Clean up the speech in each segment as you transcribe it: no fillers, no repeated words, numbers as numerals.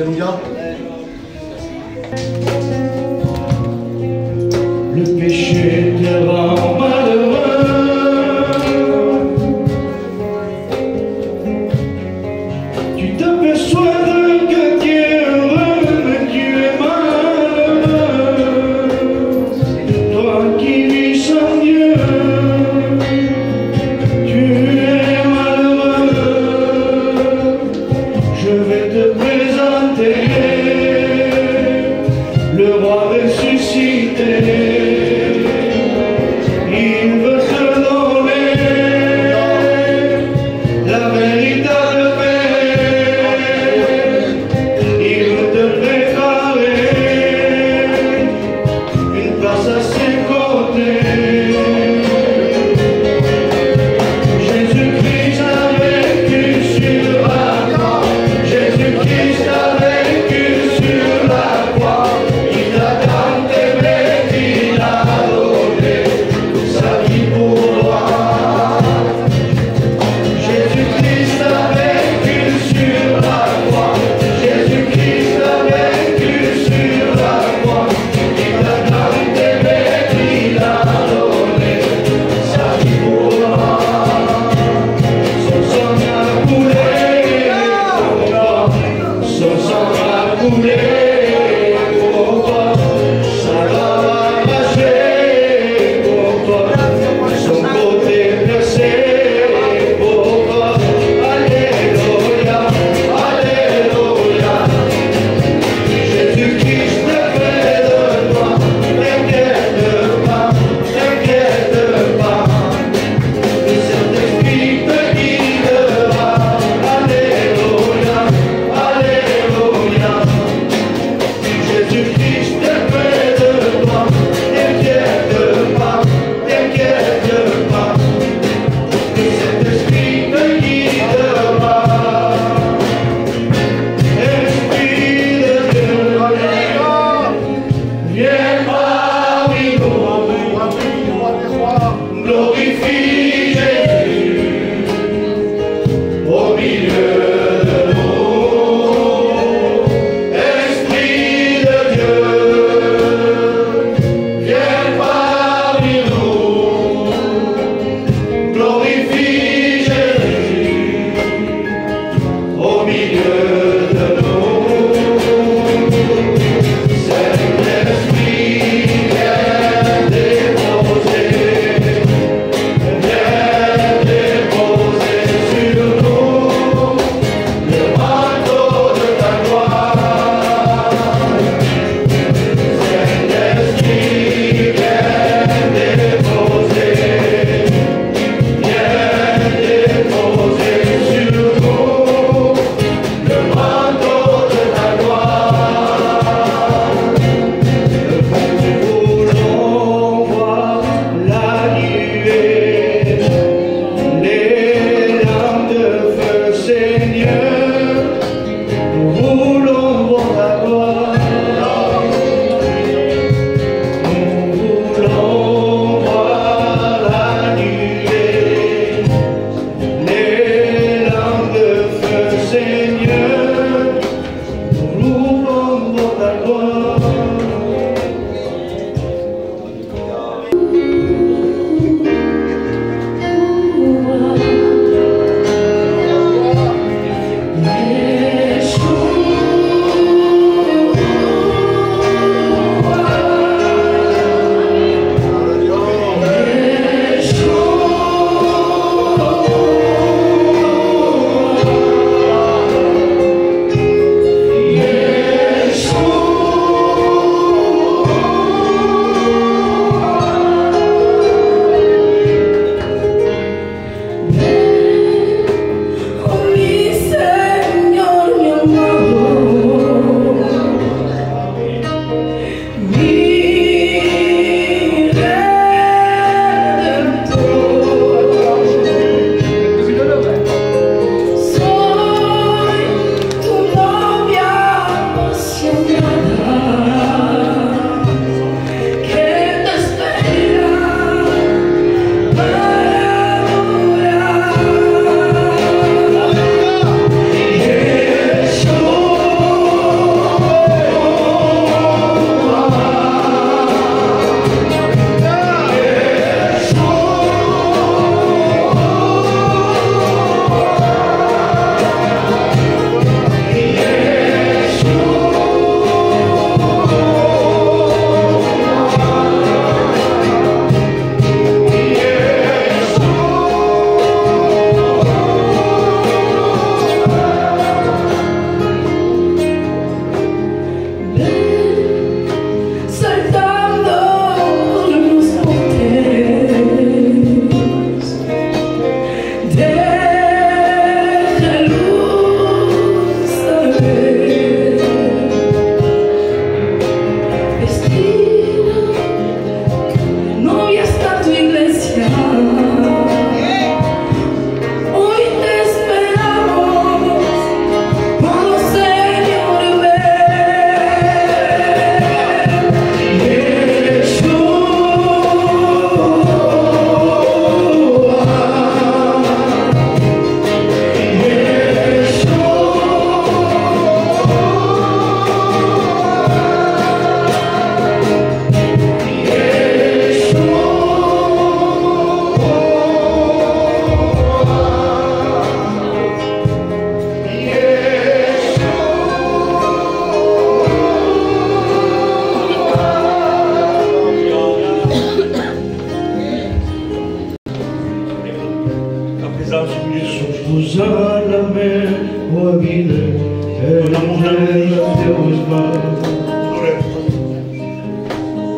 mon gars. Le péché te rend malheureux. Tu t'aperçois que tu es heureux, mais tu es malheureux. Toi qui vis sans Dieu, tu es malheureux. Je vais te présenter le roi ressuscité. Il veut te donner la véritable paix. Il veut te préparer une place à ses côtés. Jésus-Christ a vécu sur la croix. Jésus-Christ a vécu sur la croix. Il t'a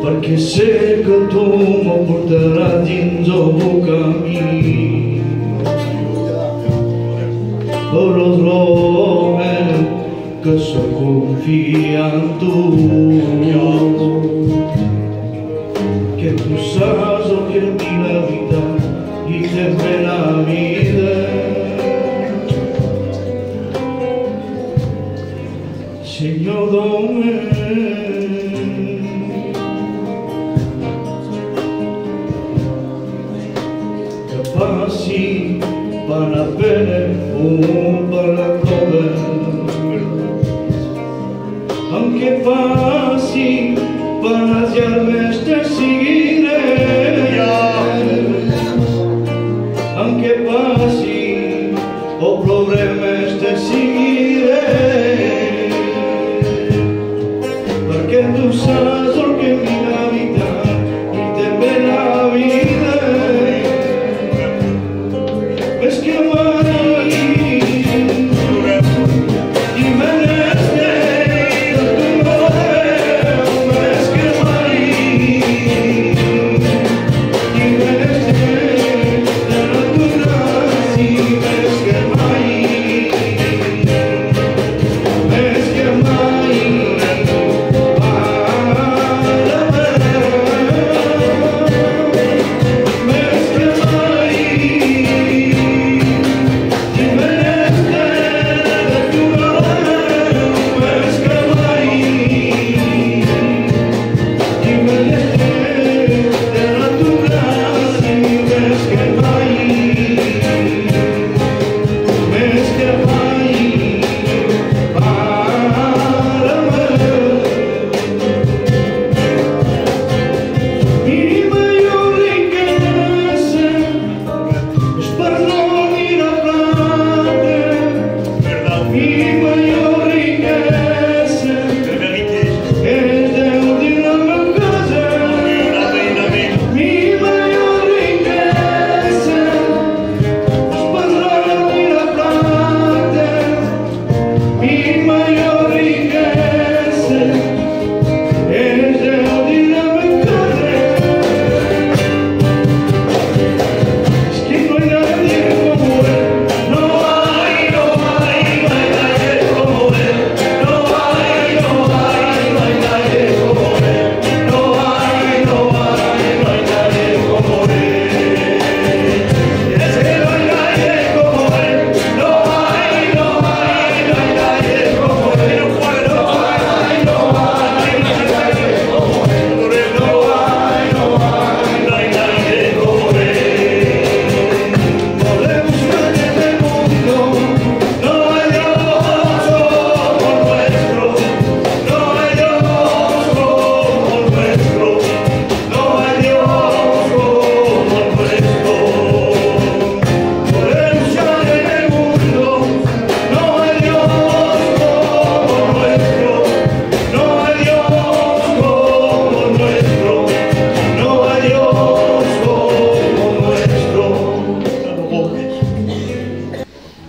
perché sé che tu mi porterai dins el camí. Però trobo que se confia en tu, que tu saps el que és la veritat i també la vida. Senyor, dóna que passi per la pena o per la prova, aunque passi per les llames te seguiré, aunque passi o problemes te seguiré, perquè tu saps el que és la veritat i també la vida. Més que mai i menester de tu veu, més que mai i menester de la tu gràcia, més que mai, més que mai.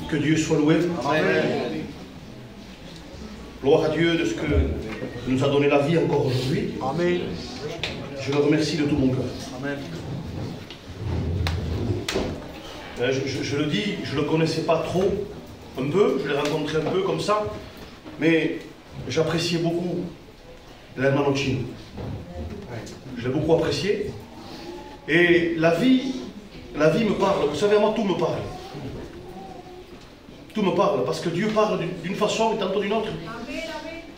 Que Dieu soit loué. Amen. Gloire à Dieu de ce que nous a donné la vie encore aujourd'hui. Amen. Je le remercie de tout mon cœur. Amen. Je le dis, je ne le connaissais pas trop, un peu, je l'ai rencontré un peu comme ça, mais j'appréciais beaucoup l'hermano Chino. Je l'ai beaucoup apprécié. Et la vie me parle. Vous savez, moi, tout me parle. Tout me parle, parce que Dieu parle d'une façon et tantôt d'une autre.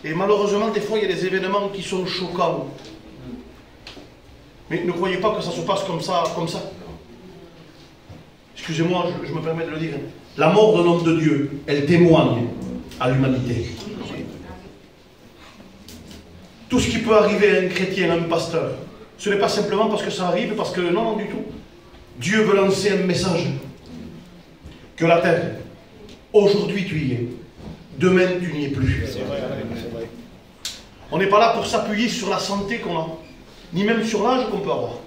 Et malheureusement, des fois, il y a des événements qui sont choquants. Mais ne croyez pas que ça se passe comme ça, comme ça. Excusez-moi, je me permets de le dire. La mort d'un homme de Dieu, elle témoigne à l'humanité. Tout ce qui peut arriver à un chrétien, à un pasteur, ce n'est pas simplement parce que ça arrive, parce que non, non du tout. Dieu veut lancer un message. Que la terre, aujourd'hui tu y es, demain tu n'y es plus. C'est vrai, c'est vrai. On n'est pas là pour s'appuyer sur la santé qu'on a, ni même sur l'âge qu'on peut avoir.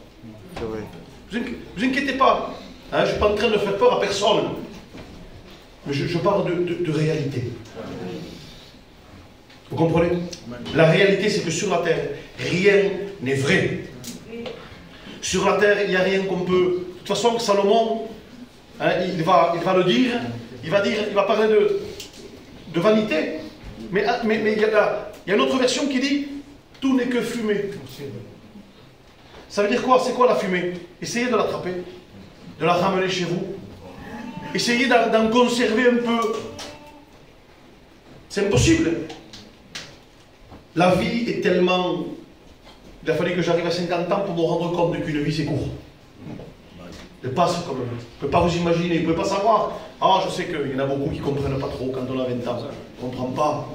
C'est vrai. Vous inquiétez pas, hein, je ne suis pas en train de faire peur à personne. Mais je parle de réalité. Vous comprenez? La réalité, c'est que sur la terre, rien n'est vrai. Sur la terre, il n'y a rien qu'on peut... De toute façon, Salomon, hein, il va le dire, il va parler de vanité. Mais il y a une autre version qui dit « Tout n'est que fumée ». Ça veut dire quoi? C'est quoi la fumée? Essayez de l'attraper, de la ramener chez vous. Essayez d'en conserver un peu. C'est impossible. La vie est tellement... Il a fallu que j'arrive à 50 ans pour me rendre compte qu'une vie c'est court. Elle passe comme... Vous ne pouvez pas vous imaginer, vous ne pouvez pas savoir. Ah, je sais qu'il y en a beaucoup qui ne comprennent pas trop quand on a 20 ans. On ne comprend pas.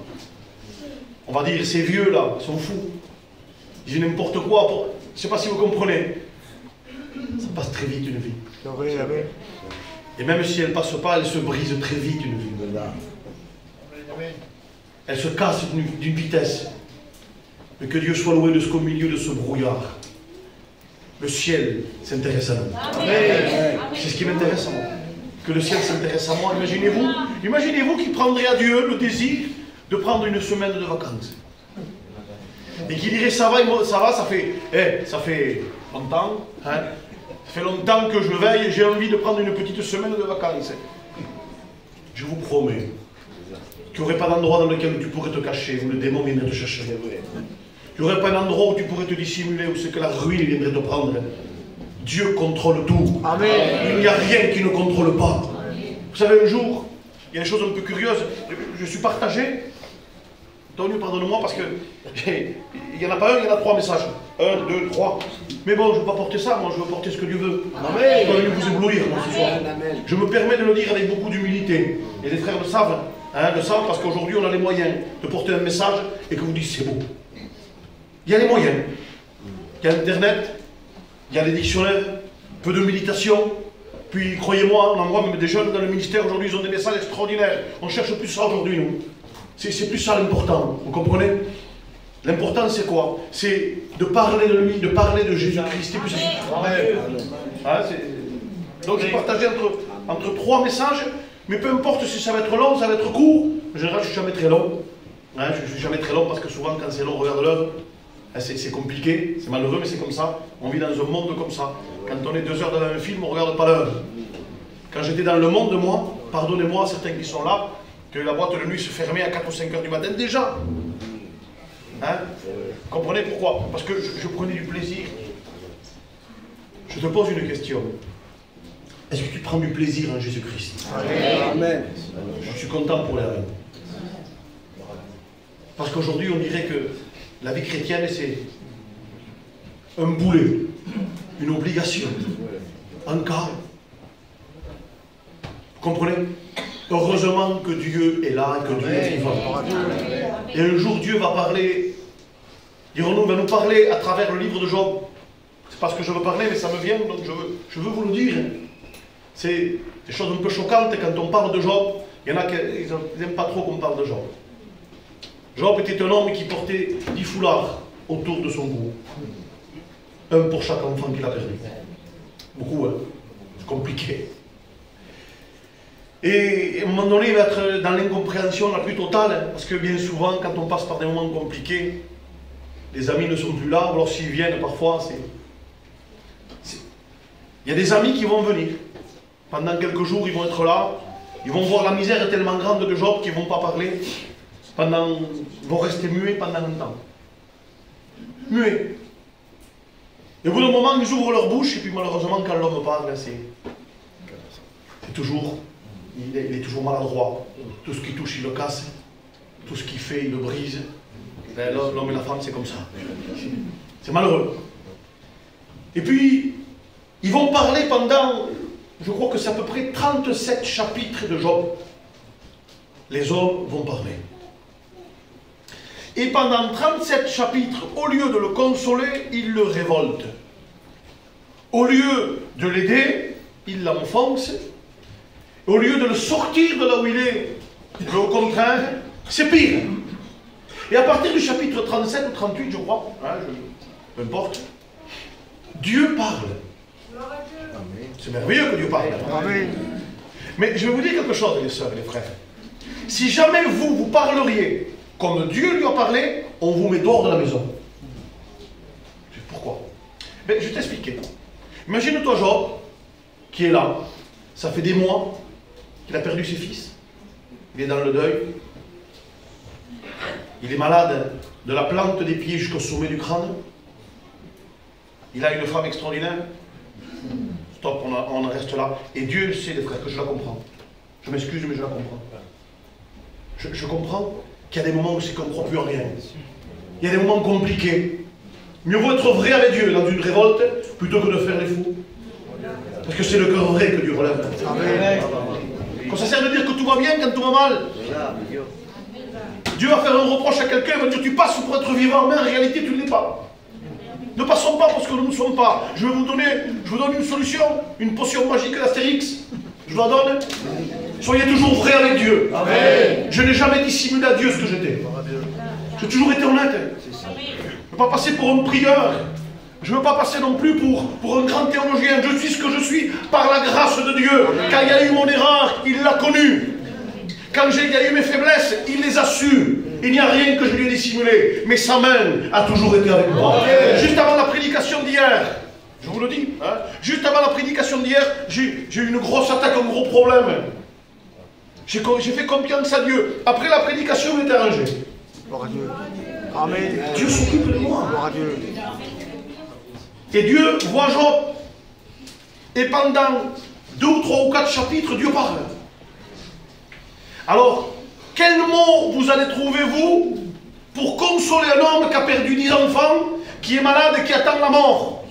On va dire, ces vieux là, ils sont fous. Ils disent n'importe quoi. Je ne sais pas si vous comprenez. Ça passe très vite une vie. Et même si elle ne passe pas, elle se brise très vite une vie. Elle se casse d'une vitesse. Mais que Dieu soit loué de ce qu'au milieu de ce brouillard, le ciel s'intéresse à nous. C'est ce qui m'intéresse à moi. Que le ciel s'intéresse à moi. Imaginez-vous qui prendrait à Dieu le désir de prendre une semaine de vacances. Et qui dirait ça va, ça fait longtemps. Hein, ça fait longtemps que je veille, j'ai envie de prendre une petite semaine de vacances. Je vous promets qu'il n'y aurait pas d'endroit dans lequel tu pourrais te cacher, où le démon viendrait te chercher. Il n'y aurait pas d'endroit où tu pourrais te dissimuler, où c'est que la ruine viendrait te prendre. Dieu contrôle tout. Amen. Il n'y a rien qui ne contrôle pas. Vous savez, un jour, il y a des choses un peu curieuses. Je suis partagé. Antonio, pardonne-moi, parce que il n'y en a pas un, il y en a 3 messages. 1, 2, 3. Mais bon, je ne veux pas porter ça, moi je veux porter ce que Dieu veut. Amen. Je ne veux pas vous éblouir moi, ce soir. Je me permets de le dire avec beaucoup d'humilité. Et les frères le savent, parce qu'aujourd'hui on a les moyens de porter un message et que vous dites c'est beau. Il y a les moyens. Il y a Internet, il y a les dictionnaires, peu de méditation. Puis, croyez-moi, on envoie même des jeunes dans le ministère aujourd'hui, ils ont des messages extraordinaires. On cherche plus ça aujourd'hui, nous. C'est plus ça l'important, vous comprenez? L'important, c'est quoi? C'est de parler de lui, de parler de Jésus-Christ. Donc, j'ai partagé entre 3 messages, mais peu importe si ça va être long, ça va être court. En général, je ne suis jamais très long. Je ne suis jamais très long parce que souvent, quand c'est long, on regarde l'heure. C'est compliqué, c'est malheureux, mais c'est comme ça. On vit dans un monde comme ça. Quand on est 2 heures dans un film, on ne regarde pas l'heure. Quand j'étais dans le monde, moi, pardonnez-moi, certains qui sont là, que la boîte de nuit se fermait à 4 ou 5 heures du matin déjà. Hein? Vous comprenez pourquoi? Parce que je prenais du plaisir. Je te pose une question. Est-ce que tu prends du plaisir en Jésus-Christ? Amen. Je suis content pour les reines. Parce qu'aujourd'hui, on dirait que la vie chrétienne, c'est un boulet, une obligation, un cas. Vous comprenez? Heureusement que Dieu est là et que Dieu est vivant. Et un jour, Dieu va parler, dirons-nous, va nous parler à travers le livre de Job. C'est pas ce que je veux parler, mais ça me vient, donc je veux vous le dire. C'est des choses un peu choquantes quand on parle de Job. Il y en a qui n'aiment pas trop qu'on parle de Job. Job était un homme qui portait 10 foulards autour de son cou. Un pour chaque enfant qu'il a perdu. Beaucoup, hein. C'est compliqué. Et à un moment donné, il va être dans l'incompréhension la plus totale, hein, parce que bien souvent, quand on passe par des moments compliqués, les amis ne sont plus là, ou alors s'ils viennent, parfois, il y a des amis qui vont venir. Pendant quelques jours, ils vont être là, ils vont voir la misère tellement grande de Job qu'ils ne vont pas parler. Ils vont rester muets pendant un temps. Muets. Et au bout d'un moment, ils ouvrent leur bouche, et puis malheureusement, quand l'homme parle, c'est toujours... Il est toujours maladroit. Tout ce qu'il touche, il le casse. Tout ce qu'il fait, il le brise. L'homme et la femme, c'est comme ça. C'est malheureux. Et puis, ils vont parler pendant, je crois que c'est à peu près 37 chapitres de Job. Les hommes vont parler. Et pendant 37 chapitres, au lieu de le consoler, ils le révoltent. Au lieu de l'aider, ils l'enfoncent. Au lieu de le sortir de là où il est, au contraire, c'est pire. Et à partir du chapitre 37 ou 38, je crois, peu importe, Dieu parle. C'est merveilleux que Dieu parle. Amen. Mais je vais vous dire quelque chose, les sœurs et les frères. Si jamais vous parleriez comme Dieu lui a parlé, on vous met dehors de la maison. Mais je vais t'expliquer. Imagine-toi Job, qui est là. Ça fait des mois qu'il a perdu ses fils. Il est dans le deuil. Il est malade de la plante des pieds jusqu'au sommet du crâne. Il a une femme extraordinaire. Stop, on en reste là. Et Dieu sait, les frères, que je la comprends. Je m'excuse, mais je la comprends. Je comprends qu'il y a des moments où c'est qu'on ne croit plus en rien. Il y a des moments compliqués. Mieux vaut être vrai avec Dieu dans une révolte plutôt que de faire les fous. Parce que c'est le cœur vrai que Dieu relève. Amen. Quand ça sert de dire que tout va bien quand tout va mal. Dieu va faire un reproche à quelqu'un, il va dire tu passes pour être vivant, mais en réalité tu ne l'es pas. Ne passons pas parce que nous ne sommes pas. Je vous donne une solution, une potion magique d'Astérix. Je vous la donne. Soyez toujours vrai avec Dieu. Amen. Je n'ai jamais dissimulé à Dieu ce que j'étais. J'ai toujours été honnête. Je ne veux pas passer pour un prieur. Je ne veux pas passer non plus pour un grand théologien. Je suis ce que je suis par la grâce de Dieu. Quand il y a eu mon erreur, il l'a connue. Quand il y a eu mes faiblesses, il les a sues. Il n'y a rien que je lui ai dissimulé. Mais sa main a toujours été avec moi. Juste avant la prédication d'hier, je vous le dis, hein, juste avant la prédication d'hier, j'ai eu une grosse attaque, un gros problème. J'ai fait confiance à Dieu. Après la prédication, il était arrangé. Gloire à Dieu. Amen. Dieu s'occupe de moi. Gloire à Dieu. Et Dieu voit Job. Et pendant 2 ou 3 ou 4 chapitres, Dieu parle. Alors, quel mot vous allez trouver, vous, pour consoler un homme qui a perdu 10 enfants, qui est malade, qui attend la mort?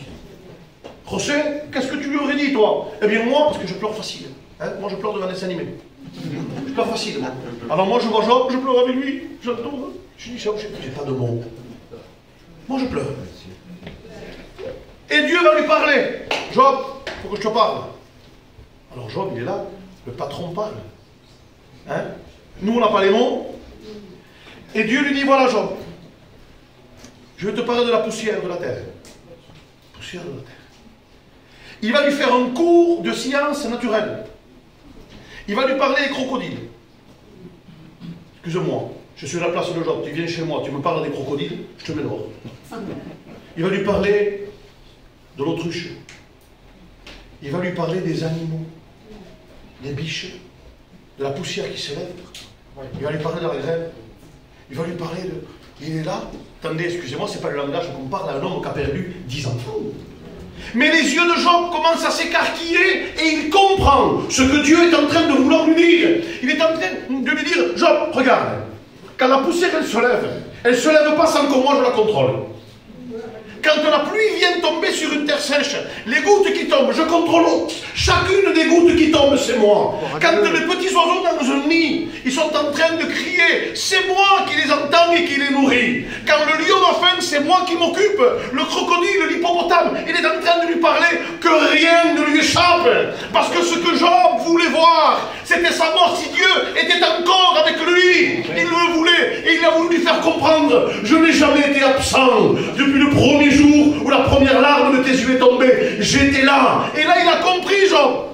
José, qu'est-ce que tu lui aurais dit, toi? Eh bien, moi, parce que je pleure facile. Hein, moi, je pleure devant un dessin animé. Je pleure facile. Moi. Alors, moi, je vois Job, je pleure avec lui. J'adore. Je dis ça, j'ai pas de mots. Moi, je pleure. Et Dieu va lui parler. Job, il faut que je te parle. Alors, Job, il est là. Le patron parle. Hein? Nous, on n'a pas les mots. Et Dieu lui dit, voilà Job, je vais te parler de la poussière de la terre. Poussière de la terre. Il va lui faire un cours de science naturelle. Il va lui parler des crocodiles. Excuse-moi, je suis à la place de Job, tu viens chez moi, tu me parles des crocodiles, je te mets dehors. Il va lui parler de l'autruche. Il va lui parler des animaux, des biches, de la poussière qui s'élève. Il va lui parler de la grève. Il va lui parler de... Il est là. Attendez, excusez-moi, c'est pas le langage qu'on parle à un homme qui a perdu 10 enfants. Mais les yeux de Job commencent à s'écarquiller et il comprend ce que Dieu est en train de vouloir lui dire. Il est en train de lui dire, Job, regarde, quand la poussière elle se lève pas sans que moi je la contrôle. Quand la pluie vient tomber sur une terre sèche, les gouttes qui tombent, je contrôle chacune des gouttes qui tombent, c'est moi. Quand les petits oiseaux dans un nid, ils sont en train de crier, c'est moi qui les entends et qui les nourris. Quand le lion a faim, c'est moi qui m'occupe. Le crocodile, l'hippopotame, il est en train de lui parler que rien ne lui échappe. Parce que ce que Job voulait voir, c'était savoir si Dieu était encore avec lui. Il le voulait et il a voulu lui faire comprendre, je n'ai jamais été absent depuis le premier jour où la première larme de tes yeux est tombée, j'étais là. Et là, il a compris, Job,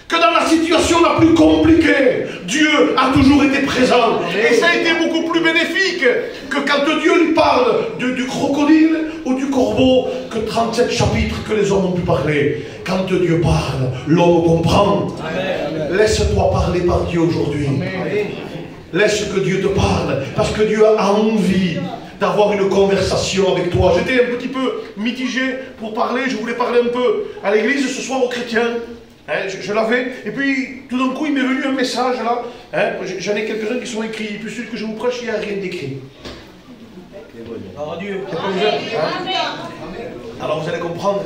que dans la situation la plus compliquée, Dieu a toujours été présent. Et ça a été beaucoup plus bénéfique que quand Dieu lui parle du crocodile ou du corbeau, que 37 chapitres que les hommes ont pu parler. Quand Dieu parle, l'homme comprend. Laisse-toi parler par Dieu aujourd'hui. Laisse que Dieu te parle, parce que Dieu a envie d'avoir une conversation avec toi. J'étais un petit peu mitigé pour parler, je voulais parler un peu à l'église ce soir aux chrétiens. Hein, je l'avais, et puis tout d'un coup il m'est venu un message là. Hein, j'en ai quelques-uns qui sont écrits, et puis celui que je vous prêche, il n'y a rien d'écrit. Oh Dieu, alors vous allez comprendre.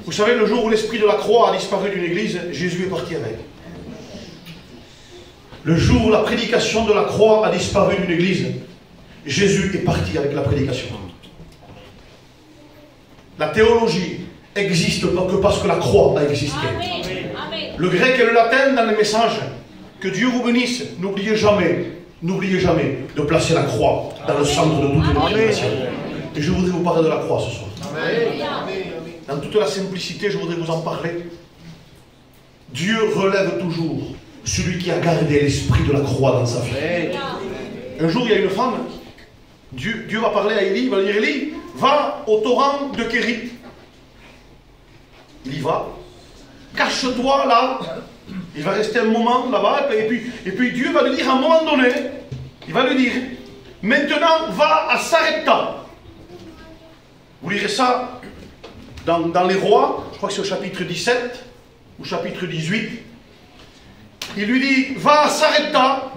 Vous savez, le jour où l'esprit de la croix a disparu d'une église, Jésus est parti avec. Le jour où la prédication de la croix a disparu d'une église, Jésus est parti avec la prédication. La théologie n'existe pas que parce que la croix a existé. Amen. Le grec et le latin dans les messages. Que Dieu vous bénisse. N'oubliez jamais de placer la croix dans le centre de toute une prédication. Et je voudrais vous parler de la croix ce soir. Amen. Dans toute la simplicité, je voudrais vous en parler. Dieu relève toujours celui qui a gardé l'esprit de la croix dans sa vie. Un jour, il y a une femme. Dieu va parler à Élie, il va dire, Élie, va au torrent de Kérit. il y va. Cache-toi là. Il va rester un moment là-bas, et puis Dieu va lui dire à un moment donné, il va lui dire, maintenant va à Sarepta. Vous lirez ça dans les Rois, je crois que c'est au chapitre 17 ou chapitre 18. Il lui dit, va à Sarepta,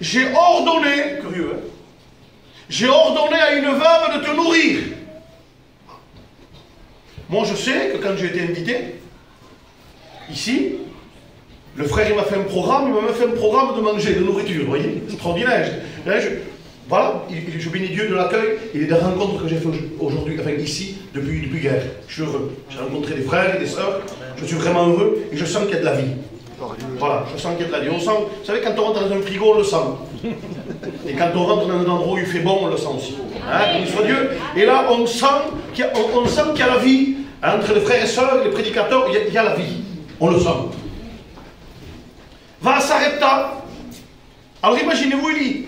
j'ai ordonné, curieux, hein, j'ai ordonné à une veuve de te nourrir. Moi je sais que quand j'ai été invité, ici, le frère il m'a fait un programme, il m'a même fait un programme de manger, de nourriture, vous voyez, extraordinaire. Voilà, je bénis Dieu de l'accueil et des rencontres que j'ai fait aujourd'hui, enfin ici, depuis hier. Je suis heureux. J'ai rencontré des frères et des sœurs, je suis vraiment heureux et je sens qu'il y a de la vie. Voilà, je sens qu'il y a de la vie. On sent, vous savez, quand on rentre dans un frigo, on le sent. Et quand on rentre dans un endroit où il fait bon, on le sent aussi. Hein, béni soit Dieu. Et là, on sent qu'il y a la vie. Entre les frères et sœurs, les prédicateurs, il y a la vie. On le sent. Va à Sarepta. Alors imaginez-vous, il dit,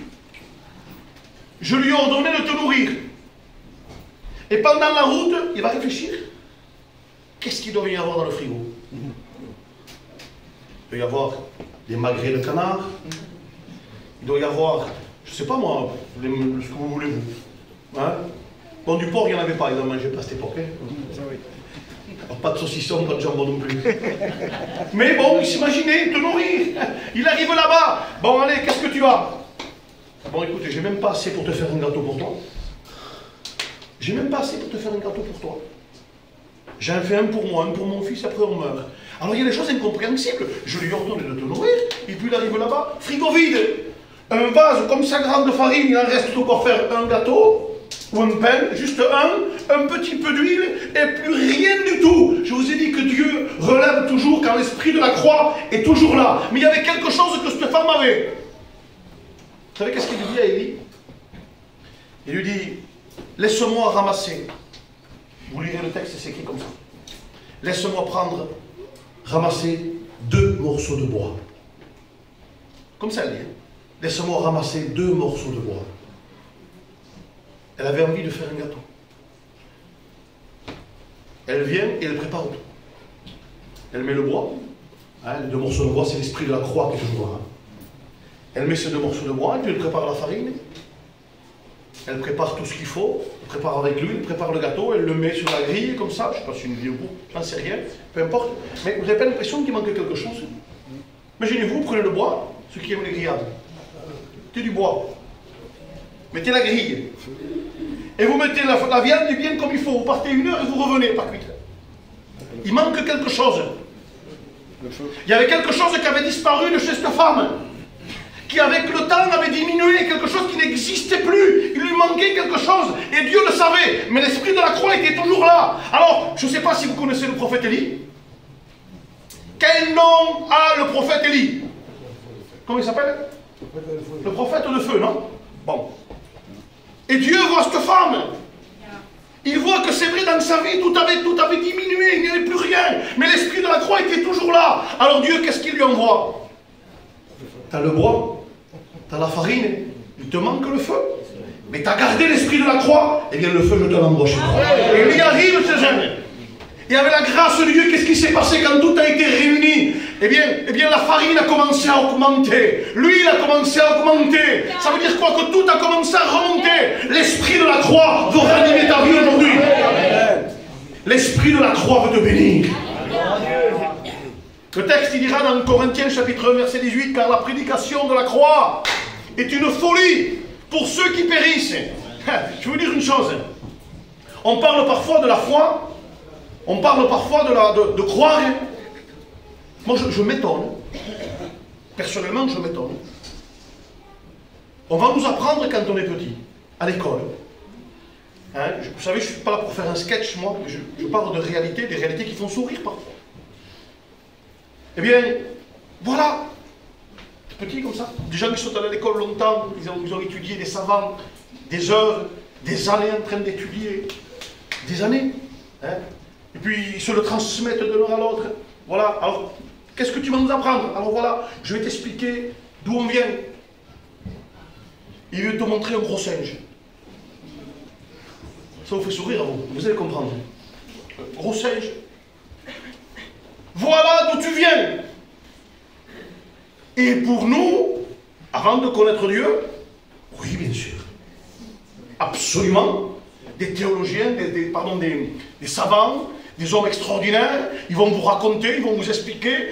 je lui ai ordonné de te nourrir. Et pendant la route, il va réfléchir. Qu'est-ce qu'il doit y avoir dans le frigo? Il doit y avoir des magrets de canard. Il doit y avoir, je ne sais pas moi, ce que vous voulez vous. Hein? Bon, du porc, il n'y en avait pas, ils n'en mangeaient pas à cette époque. Hein? Alors, pas de saucisson, pas de jambon non plus. Mais bon, il s'imaginait te nourrir. Il arrive là-bas. Bon, allez, qu'est-ce que tu as? Bon, écoute, j'ai même pas assez pour te faire un gâteau pour toi. J'ai même pas assez pour te faire un gâteau pour toi. J'en fais un pour moi, un pour mon fils, après on meurt. Alors il y a des choses incompréhensibles. Je lui ordonne de te nourrir, et puis il arrive là-bas, frigo vide. Un vase comme ça grand de farine, il en reste tout pour faire un gâteau, ou un pain, juste un petit peu d'huile, et plus rien du tout. Je vous ai dit que Dieu relève toujours quand l'esprit de la croix est toujours là. Mais il y avait quelque chose que cette femme avait. Vous savez qu'est-ce qu'il lui dit à Élie? Il lui dit, laisse-moi ramasser. Vous lirez le texte, c'est écrit comme ça. Laisse-moi ramasser 2 morceaux de bois. Comme ça, elle dit. Hein. Laisse-moi ramasser 2 morceaux de bois. Elle avait envie de faire un gâteau. Elle vient et elle prépare tout. Elle met le bois. Hein, les 2 morceaux de bois, c'est l'esprit de la croix qui est toujours là. Hein. Elle met ces 2 morceaux de bois, et puis elle prépare la farine. Elle prépare tout ce qu'il faut, elle prépare avec l'huile, elle prépare le gâteau, elle le met sur la grille, comme ça, je ne sais pas si c'est une grille ou pas, j'en sais rien, peu importe. Mais vous n'avez pas l'impression qu'il manque quelque chose? Imaginez-vous, vous prenez le bois, ceux qui aiment les grillades. Mettez du bois, mettez la grille, et vous mettez la viande bien comme il faut, vous partez 1 heure et vous revenez, pas cuite. Il manque quelque chose. Il y avait quelque chose qui avait disparu de chez cette femme, qui avec le temps avait diminué, quelque chose qui n'existait plus. Il lui manquait quelque chose, et Dieu le savait, mais l'esprit de la croix était toujours là. Alors, je ne sais pas si vous connaissez le prophète Élie. Quel nom a le prophète Élie? Comment il s'appelle? Le prophète de feu, non? Bon. Et Dieu voit cette femme. Il voit que c'est vrai, dans sa vie, tout avait diminué, il n'y avait plus rien. Mais l'esprit de la croix était toujours là. Alors Dieu, qu'est-ce qu'il lui envoie? T'as le bois, t'as la farine, il te manque le feu. Mais t'as gardé l'esprit de la croix, eh bien le feu, je te l'envoie chez toi. Et il y arrive, ces jeunes. Et avec la grâce de Dieu, qu'est-ce qui s'est passé quand tout a été réuni? Eh bien, la farine a commencé à augmenter. L'huile a commencé à augmenter. Ça veut dire quoi? Que tout a commencé à remonter. L'esprit de la croix veut ranimer ta vie aujourd'hui. L'esprit de la croix veut te bénir. Le texte, il dira dans Corinthiens chapitre 1, verset 18, car la prédication de la croix est une folie pour ceux qui périssent. Je vais vous dire une chose. On parle parfois de la foi, on parle parfois de croire. Moi, je m'étonne. Personnellement, je m'étonne. On va nous apprendre quand on est petit, à l'école. Hein, vous savez, je ne suis pas là pour faire un sketch, moi, mais je parle de réalité, des réalités qui font sourire parfois. Eh bien, voilà, petit comme ça, des gens qui sont allés à l'école longtemps, ils ont étudié des savants, des heures, des années en train d'étudier, des années, hein, et puis ils se le transmettent de l'un à l'autre. Voilà, alors, qu'est-ce que tu vas nous apprendre? Alors voilà, je vais t'expliquer d'où on vient. Il veut te montrer un gros singe. Ça vous fait sourire à vous, vous allez comprendre. Gros singe. Voilà d'où tu viens. Et pour nous, avant de connaître Dieu, oui, bien sûr, absolument, des théologiens, des savants, des hommes extraordinaires, ils vont vous raconter, ils vont vous expliquer,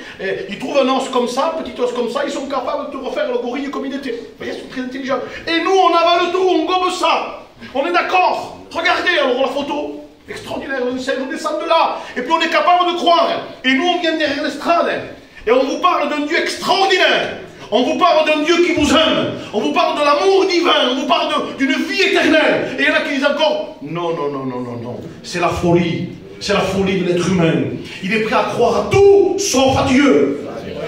ils trouvent un os comme ça, un petit os comme ça, ils sont capables de refaire le gorille comme il était. Vous voyez, ils sont très intelligents. Et nous, on avale tout, on gobe ça. On est d'accord. Regardez alors la photo. Extraordinaire, on descend de là. Et puis on est capable de croire. Et nous, on vient derrière l'estrade. Et on vous parle d'un Dieu extraordinaire. On vous parle d'un Dieu qui vous aime. On vous parle de l'amour divin. On vous parle d'une vie éternelle. Et il y en a qui disent encore, non, non, non, non, non, non. C'est la folie. C'est la folie de l'être humain. Il est prêt à croire à tout, sauf à Dieu.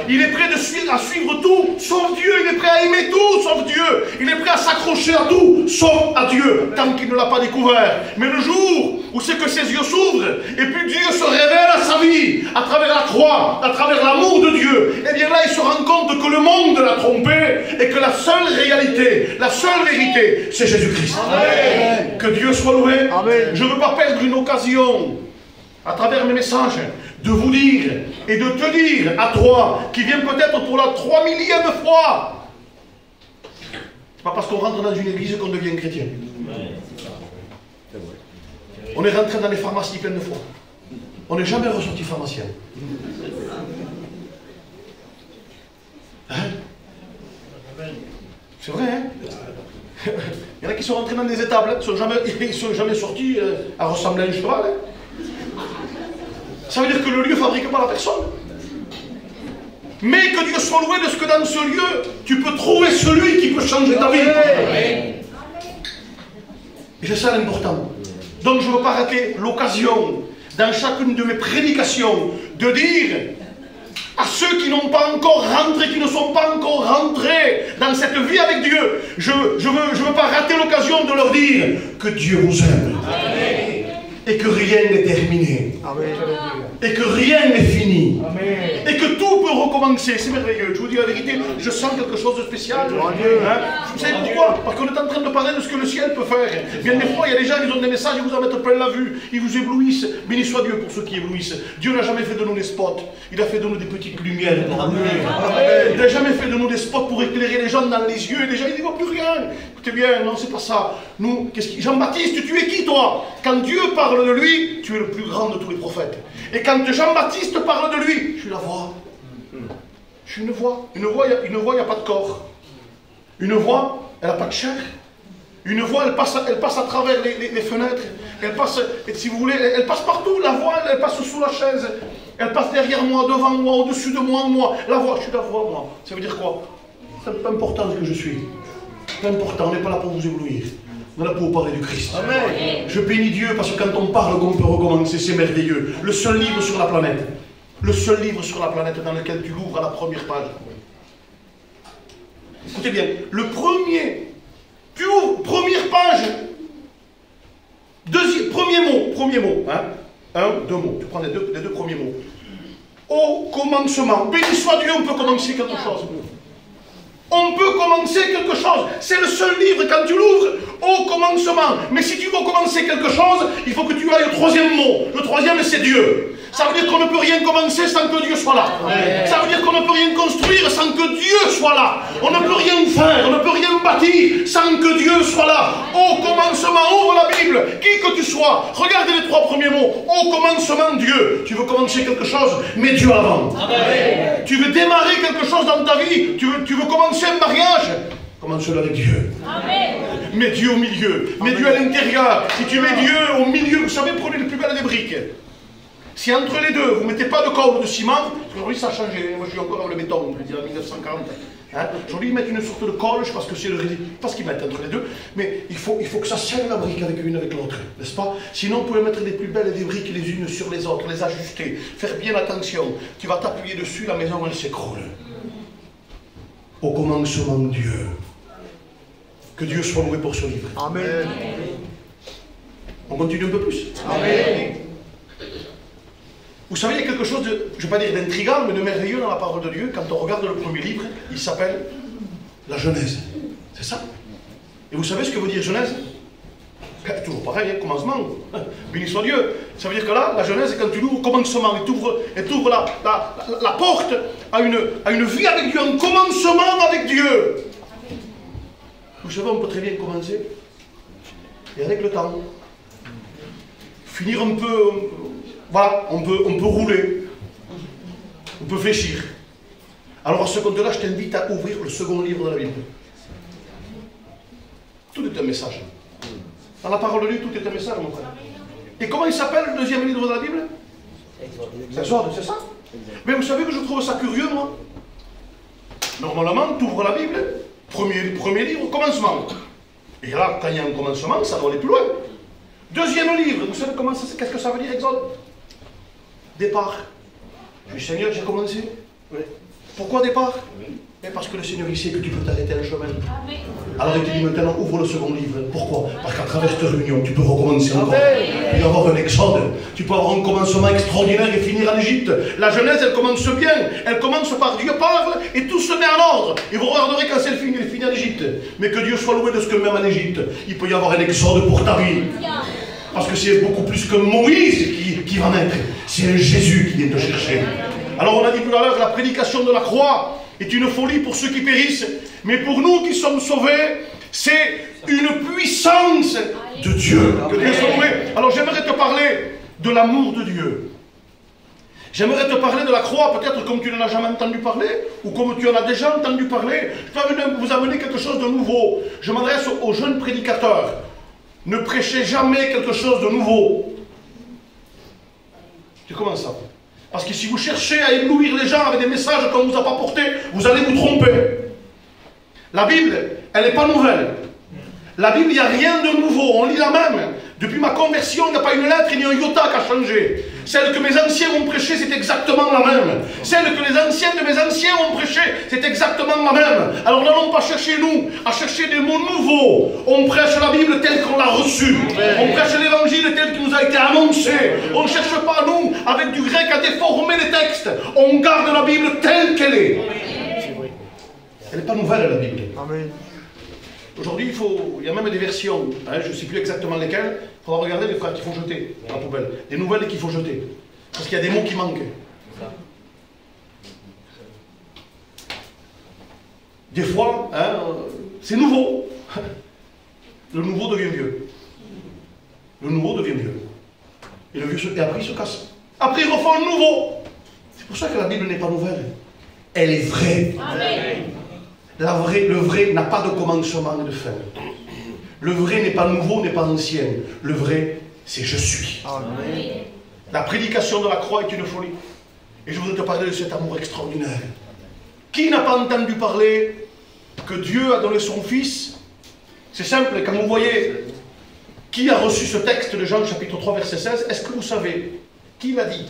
Il est prêt à suivre tout, sauf Dieu. Il est prêt à aimer tout, sauf Dieu. Il est prêt à s'accrocher à tout, sauf à Dieu, tant qu'il ne l'a pas découvert. Mais le jour où c'est que ses yeux s'ouvrent, et puis Dieu se révèle à sa vie, à travers la croix, à travers l'amour de Dieu, et bien là, il se rend compte que le monde l'a trompé, et que la seule réalité, la seule vérité, c'est Jésus-Christ. Que Dieu soit loué. Amen. Je ne veux pas perdre une occasion, à travers mes messages, de vous dire et de te dire à toi, qui viens peut-être pour la 3000e fois, c'est pas parce qu'on rentre dans une église qu'on devient chrétien. On est rentré dans les pharmacies plein de fois. On n'est jamais ressorti pharmacien. Hein? C'est vrai, hein? Il y en a qui sont rentrés dans des étables, ils ne sont jamais sortis à ressembler à un cheval. Hein? Ça veut dire que le lieu ne fabrique pas la personne. Mais que Dieu soit loué de ce que dans ce lieu, tu peux trouver celui qui peut changer ta vie. Et c'est ça l'important. Donc je ne veux pas rater l'occasion, dans chacune de mes prédications, de dire à ceux qui n'ont pas encore rentré, qui ne sont pas encore rentrés dans cette vie avec Dieu, je veux pas rater l'occasion de leur dire que Dieu vous aime. Amen. Et que rien n'est terminé. Amen. Et que rien n'est fini. Amen. Et que tout peut recommencer. C'est merveilleux. Je vous dis la vérité, je sens quelque chose de spécial. Hein? Vous savez pourquoi? Parce qu'on est en train de parler de ce que le ciel peut faire. Bien des fois, il y a des gens qui ont des messages, ils vous en mettent plein la vue. Ils vous éblouissent. Béni soit Dieu pour ceux qui éblouissent. Dieu n'a jamais fait de nous des spots. Il a fait de nous des petites lumières pour amener. Il n'a jamais fait de nous des spots pour éclairer les gens dans les yeux. Et les gens, ils ne voient plus rien. Écoutez bien, non, c'est pas ça. Nous, Jean-Baptiste, tu es qui, toi? Quand Dieu parle de lui, tu es le plus grand de tous les prophètes. Et quand Jean-Baptiste parle de lui, je suis la voix. Je suis une voix. Une voix, il n'y a pas de corps. Une voix, elle n'a pas de chair. Une voix, elle passe à travers les fenêtres. Elle passe, si vous voulez, elle passe partout. La voix, elle passe sous la chaise. Elle passe derrière moi, devant moi, au-dessus de moi. La voix, je suis la voix, moi. Ça veut dire quoi? C'est pas important ce que je suis. C'est important, on n'est pas là pour vous éblouir. On est là pour vous parler du Christ. Amen. Je bénis Dieu parce que quand on parle qu'on peut recommencer, c'est merveilleux. Le seul livre sur la planète. Le seul livre sur la planète dans lequel tu l'ouvres à la première page. Écoutez bien, le premier, tu ouvres, première page, premier mot, hein? Deux mots, tu prends les deux premiers mots. Au commencement, béni soit Dieu, on peut commencer quelque chose. On peut commencer quelque chose. C'est le seul livre, quand tu l'ouvres, au commencement. Mais si tu veux commencer quelque chose, il faut que tu ailles au troisième mot. Le troisième, c'est Dieu. Ça veut dire qu'on ne peut rien commencer sans que Dieu soit là. Ça veut dire qu'on ne peut rien construire sans que Dieu soit là. On ne peut rien faire, on ne peut rien bâtir sans que Dieu soit là. Au commencement, ouvre la Bible, qui que tu sois. Regarde les trois premiers mots. Au commencement, Dieu. Tu veux commencer quelque chose, mets Dieu avant. Amen. Tu veux démarrer quelque chose dans ta vie, tu veux commencer un mariage, commence-le avec Dieu. Amen. Mets Dieu au milieu, mets Dieu à l'intérieur. Si tu mets Dieu au milieu, vous savez, prenez le plus bel des briques. Si entre les deux, vous ne mettez pas de colle ou de ciment, parce qu'aujourd'hui ça a changé, moi je suis encore avec le béton, je veux dire en 1940. Hein? Aujourd'hui ils mettent une sorte de colle, je sais pas ce que c'est le résidu, pas ce qu'ils mettent entre les deux, mais il faut que ça serre la brique avec une avec l'autre, n'est-ce pas? Sinon vous pouvez mettre les plus belles des briques les unes sur les autres, les ajuster, faire bien attention. Tu vas t'appuyer dessus, la maison elle s'écroule. Au commencement Dieu. Que Dieu soit loué pour ce livre. Amen. On continue un peu plus. Amen. Vous savez, il y a quelque chose de, je ne vais pas dire d'intrigant, mais de merveilleux dans la parole de Dieu. Quand on regarde le premier livre, il s'appelle la Genèse. C'est ça. Et vous savez ce que veut dire Genèse? Toujours pareil, hein, commencement. Béni soit Dieu. Ça veut dire que là, la Genèse, quand tu l'ouvres au commencement, elle t'ouvre la porte à une vie avec Dieu, un commencement avec Dieu. Vous savez, on peut très bien commencer. Et avec le temps, finir un peu, voilà, on peut rouler. On peut fléchir. Alors à ce compte-là, je t'invite à ouvrir le second livre de la Bible. Tout est un message. Dans la parole de Dieu, tout est un message, mon frère. Et comment il s'appelle le deuxième livre de la Bible? Exode, c'est ça? Mais vous savez que je trouve ça curieux, moi. Normalement, tu ouvres la Bible, premier livre, commencement. Et là, quand il y a un commencement, ça doit aller plus loin. Deuxième livre, vous savez qu'est-ce que ça veut dire, Exode? Départ. Je dis, Seigneur, j'ai commencé. Oui. Pourquoi départ? Parce que le Seigneur, il sait que tu peux t'arrêter un chemin. Alors il te dit maintenant, ouvre le second livre. Pourquoi? Parce qu'à travers cette réunion, tu peux recommencer encore. Tu peux avoir un exode. Tu peux avoir un commencement extraordinaire et finir en Égypte. La Genèse, elle commence bien. Elle commence par Dieu parle et tout se met en ordre. Et vous regarderez quand c'est fini, elle finit en Égypte. Mais que Dieu soit loué de ce que même en Égypte, il peut y avoir un exode pour ta vie. Parce que c'est beaucoup plus que Moïse qui va naître. C'est un Jésus qui vient te chercher. Alors on a dit tout à l'heure, la prédication de la croix est une folie pour ceux qui périssent. Mais pour nous qui sommes sauvés, c'est une puissance de Dieu. Que Dieu soit loué. Alors j'aimerais te parler de l'amour de Dieu. J'aimerais te parler de la croix, peut-être comme tu n'en as jamais entendu parler, ou comme tu en as déjà entendu parler. Je peux vous amener quelque chose de nouveau. Je m'adresse aux jeunes prédicateurs. Ne prêchez jamais quelque chose de nouveau. C'est comment ça? Parce que si vous cherchez à éblouir les gens avec des messages qu'on ne vous a pas portés, vous allez vous tromper. La Bible, elle n'est pas nouvelle. La Bible, il n'y a rien de nouveau. On lit la même. Depuis ma conversion, il n'y a pas une lettre ni un iota qui a changé. Celle que mes anciens ont prêchée, c'est exactement la même. Celle que les anciens de mes anciens ont prêchée, c'est exactement la même. Alors n'allons pas chercher, nous, à chercher des mots nouveaux. On prêche la Bible telle qu'on l'a reçue. On prêche l'évangile tel qu'il nous a été annoncé. On ne cherche pas, nous, avec du grec, à déformer les textes. On garde la Bible telle qu'elle est. Elle n'est pas nouvelle, la Bible. Amen. Aujourd'hui, il y a même des versions, hein, je ne sais plus exactement lesquelles. Il faudra regarder les frères qu'il faut jeter dans la poubelle. Des nouvelles qu'il faut jeter. Parce qu'il y a des mots qui manquent. Des fois, hein, c'est nouveau. Le nouveau devient vieux. Le nouveau devient vieux. Et le vieux, et après, il se casse. Après, il refait un nouveau. C'est pour ça que la Bible n'est pas nouvelle. Elle est vraie. Amen. Le vrai n'a pas de commencement et de fin. Le vrai n'est pas nouveau, n'est pas ancien. Le vrai, c'est je suis. Amen. La prédication de la croix est une folie. Et je voudrais te parler de cet amour extraordinaire. Qui n'a pas entendu parler que Dieu a donné son Fils? C'est simple, quand vous voyez qui a reçu ce texte de Jean chapitre 3 verset 16, est-ce que vous savez qui l'a dit?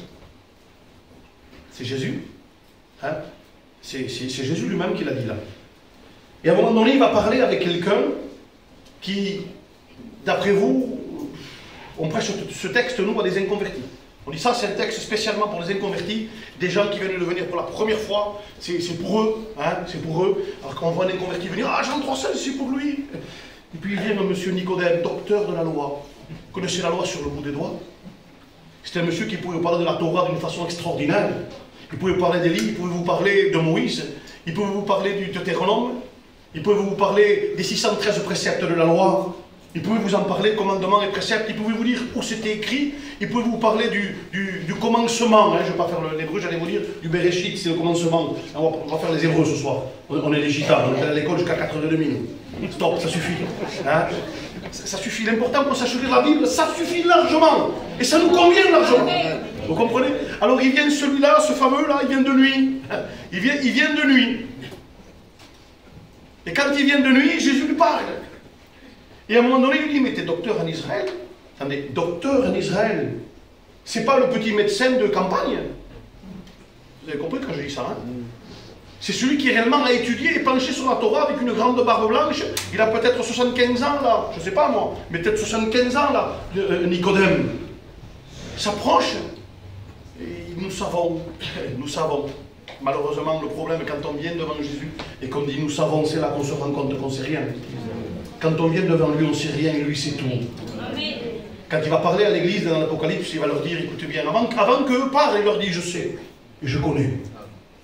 C'est Jésus. Hein? C'est Jésus lui-même qui l'a dit là. Et à un moment donné, il va parler avec quelqu'un qui, d'après vous, on prêche ce texte, nous, à des inconvertis. On dit ça, c'est un texte spécialement pour les inconvertis, des gens qui viennent de venir pour la première fois, c'est pour eux, hein, c'est pour eux. Alors quand on voit un inconverti venir, ah, Jean 3,16, c'est pour lui. Et puis il vient un monsieur Nicodème, docteur de la loi. Vous connaissez la loi sur le bout des doigts? C'était un monsieur qui pouvait vous parler de la Torah d'une façon extraordinaire. Il pouvait vous parler d'Élie, il pouvait vous parler de Moïse, il pouvait vous parler du Deutéronome. Il pouvait vous parler des 613 préceptes de la loi. Il pouvait vous en parler, commandements et préceptes. Il pouvait vous dire où c'était écrit. Il pouvait vous parler du commencement. Hein. Je ne vais pas faire l'hébreu, j'allais vous dire du Bereshit, c'est le commencement. On va faire les hébreux ce soir. On est les gitans, on est à l'école jusqu'à 4h30. Stop, ça suffit. Hein. Ça suffit. L'important pour sache lire la Bible, ça suffit largement. Et ça nous convient largement. Vous comprenez? Alors il vient celui-là, ce fameux-là, il vient de nuit. Il vient de nuit. Et quand il vient de nuit, Jésus lui parle. Et à un moment donné, il lui dit, mais t'es docteur en Israël? Attendez, docteur en Israël, c'est pas le petit médecin de campagne. Vous avez compris quand je dis ça, hein? C'est celui qui réellement a étudié et penché sur la Torah avec une grande barbe blanche. Il a peut-être 75 ans là, je sais pas moi, mais peut-être 75 ans là, Nicodème. S'approche. Et nous savons. Malheureusement, le problème, quand on vient devant Jésus et qu'on dit nous savons, c'est là qu'on se rend compte qu'on ne sait rien. Quand on vient devant lui, on ne sait rien et lui, c'est tout. Quand il va parler à l'église dans l'Apocalypse, il va leur dire, écoutez bien, avant qu'eux parlent, il leur dit, je sais, et je connais.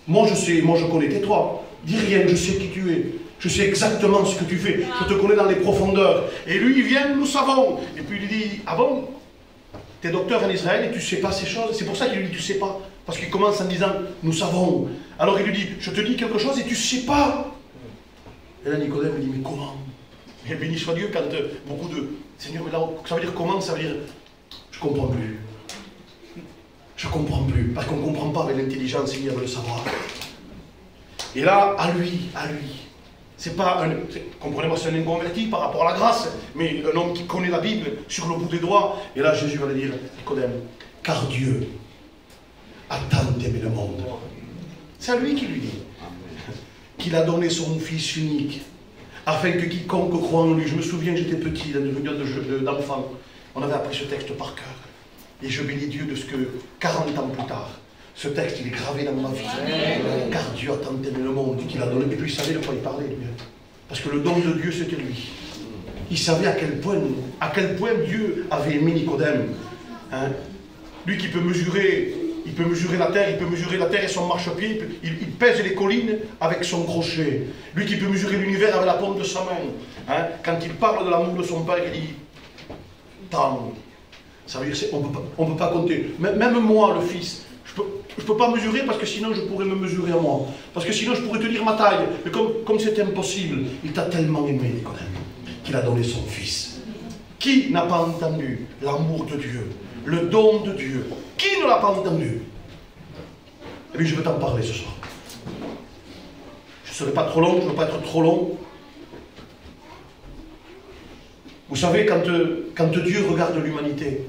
Moi je sais, moi je connais, tais-toi, dis rien, je sais qui tu es. Je sais exactement ce que tu fais, je te connais dans les profondeurs. Et lui, il vient, nous savons. Et puis il lui dit, ah bon, tu es docteur en Israël et tu ne sais pas ces choses. C'est pour ça qu'il lui dit, tu ne sais pas. Parce qu'il commence en disant, nous savons. Alors il lui dit, je te dis quelque chose et tu ne sais pas. Et là, Nicodème lui dit, mais comment? Et béni soit Dieu quand beaucoup de... Seigneur, mais là, ça veut dire comment? Ça veut dire, je ne comprends plus. Je ne comprends plus. Parce qu'on ne comprend pas avec l'intelligence, il y avait le savoir. Et là, à lui. C'est pas un... Comprenez-moi, c'est un inconverti par rapport à la grâce, mais un homme qui connaît la Bible sur le bout des doigts. Et là, Jésus va lui dire, Nicodème, car Dieu a tant aimé le monde. C'est à lui qui lui dit qu'il a donné son Fils unique, afin que quiconque croit en lui... Je me souviens, j'étais petit, dans une réunion d'enfants, on avait appris ce texte par cœur. Et je bénis Dieu de ce que, 40 ans plus tard, ce texte, il est gravé dans ma vie. Amen. Car Dieu a tant aimé le monde qu'il a donné. Et puis il savait de quoi il parlait, lui. Parce que le don de Dieu, c'était lui. Il savait à quel point Dieu avait aimé Nicodème. Hein? Lui qui peut mesurer, il peut mesurer la terre et son marchepied, il pèse les collines avec son crochet. Lui qui peut mesurer l'univers avec la paume de sa main. Hein? Quand il parle de l'amour de son Père, il dit tant. Ça veut dire on ne peut pas compter. Même moi, le Fils, je ne peux pas mesurer parce que sinon je pourrais me mesurer à moi. Parce que sinon je pourrais te dire ma taille. Mais comme c'est impossible, il t'a tellement aimé, Nicodème, qu'il a donné son Fils. Qui n'a pas entendu l'amour de Dieu, le don de Dieu? Qui ne l'a pas entendu? Et puis je veux t'en parler ce soir. Je ne serai pas trop long, je ne veux pas être trop long. Vous savez, quand Dieu regarde l'humanité,